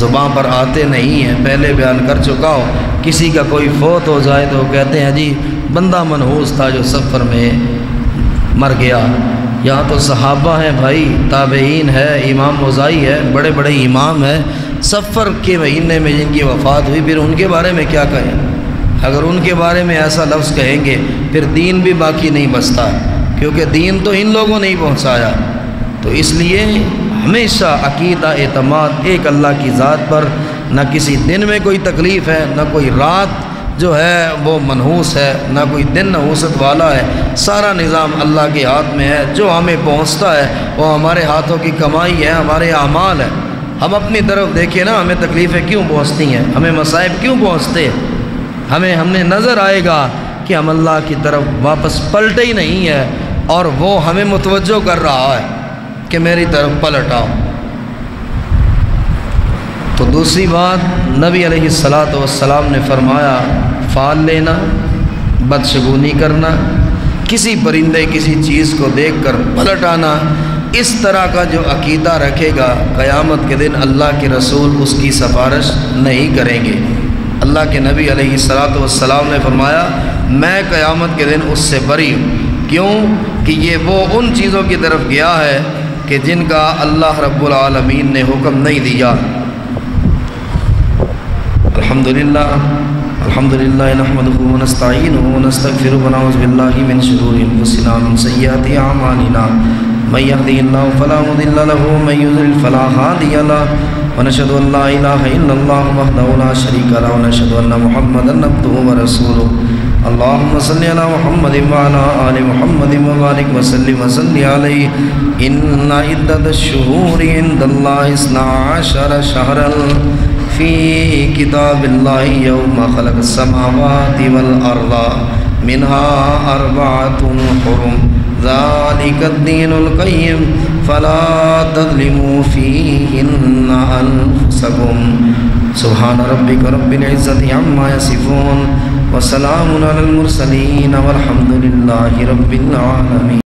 زبان پر آتے نہیں ہیں۔ پہلے بیان کر چکا ہو، کسی کا کوئی فوت ہو جائے تو کہتے ہیں جی بندہ منحوس تھا جو سفر میں مر گیا۔ یہاں تو صحابہ ہیں بھائی، تابعین ہے، امام اوزائی ہے، بڑے بڑے امام ہیں، سفر کے مہینے میں جن کی وفات ہوئی، پھر ان کے بارے میں کیا کہیں؟ اگر ان کے بارے میں ایسا لفظ کہیں گے پھر دین بھی باقی نہیں بچتا، کیونکہ دین تو ان لوگوں نے ہی پہنچایا۔ تو اس لیے ہمیشہ عقیدہ اعتماد ایک اللہ کی ذات پر، نہ کسی دن میں کوئی تکلیف ہے، نہ کوئی رات جو ہے وہ منحوس ہے، نہ کوئی دن نحوست والا ہے، سارا نظام اللہ کے ہاتھ میں ہے۔ جو ہمیں پہنچتا ہے وہ ہمارے ہاتھوں کی کمائی ہے، ہمارے اعمال ہے۔ ہم اپنی طرف دیکھیں نا، ہمیں تکلیفیں کیوں پہنچتی ہیں، ہمیں مصائب کیوں پہنچتے ہیں، ہمیں نظر آئے گا کہ ہم اللہ کی طرف واپس پلٹے ہی نہیں ہے، اور وہ ہمیں متوجہ کر رہا ہے کہ میری طرف پلٹ آؤ۔ تو دوسری بات، نبی علیہ السلام نے فرمایا فال لینا، بدشگونی کرنا، کسی پرندے کسی چیز کو دیکھ کر پلٹ آنا، اس طرح کا جو عقیدہ رکھے گا قیامت کے دن اللہ کے رسول اس کی سفارش نہیں کریں گے۔ اللہ کے نبی علیہ السلام نے فرمایا میں قیامت کے دن اس سے بری ہوں، کیوں کہ یہ وہ ان چیزوں کی طرف گیا ہے کہ جن کا اللہ رب العالمین نے حکم نہیں دیا۔ الحمدللہ نحمده ونستعینه ونستغفره ونعوذ باللہ من شرور انفسنا ومن سیئات اعمالنا من يهده الله فلا مضل له ومن يضلل فلا هادي له ونشهد ان لا اله الا الله وحده لا شريك له ونشهد ان محمدا عبده ورسوله اللهم صل على محمد وعلى آل محمد وبارك وسلم عليه ان عدة الشهور عند الله 12 شهرا في كتاب الله يوم خلق السماوات والأرض منها 4 حرم ذلك الدين القيم فلا تظلموا فيهن أنفسكم سبحان ربك رب العزة عما يصفون وسلام على المرسلين والحمد لله رب العالمين۔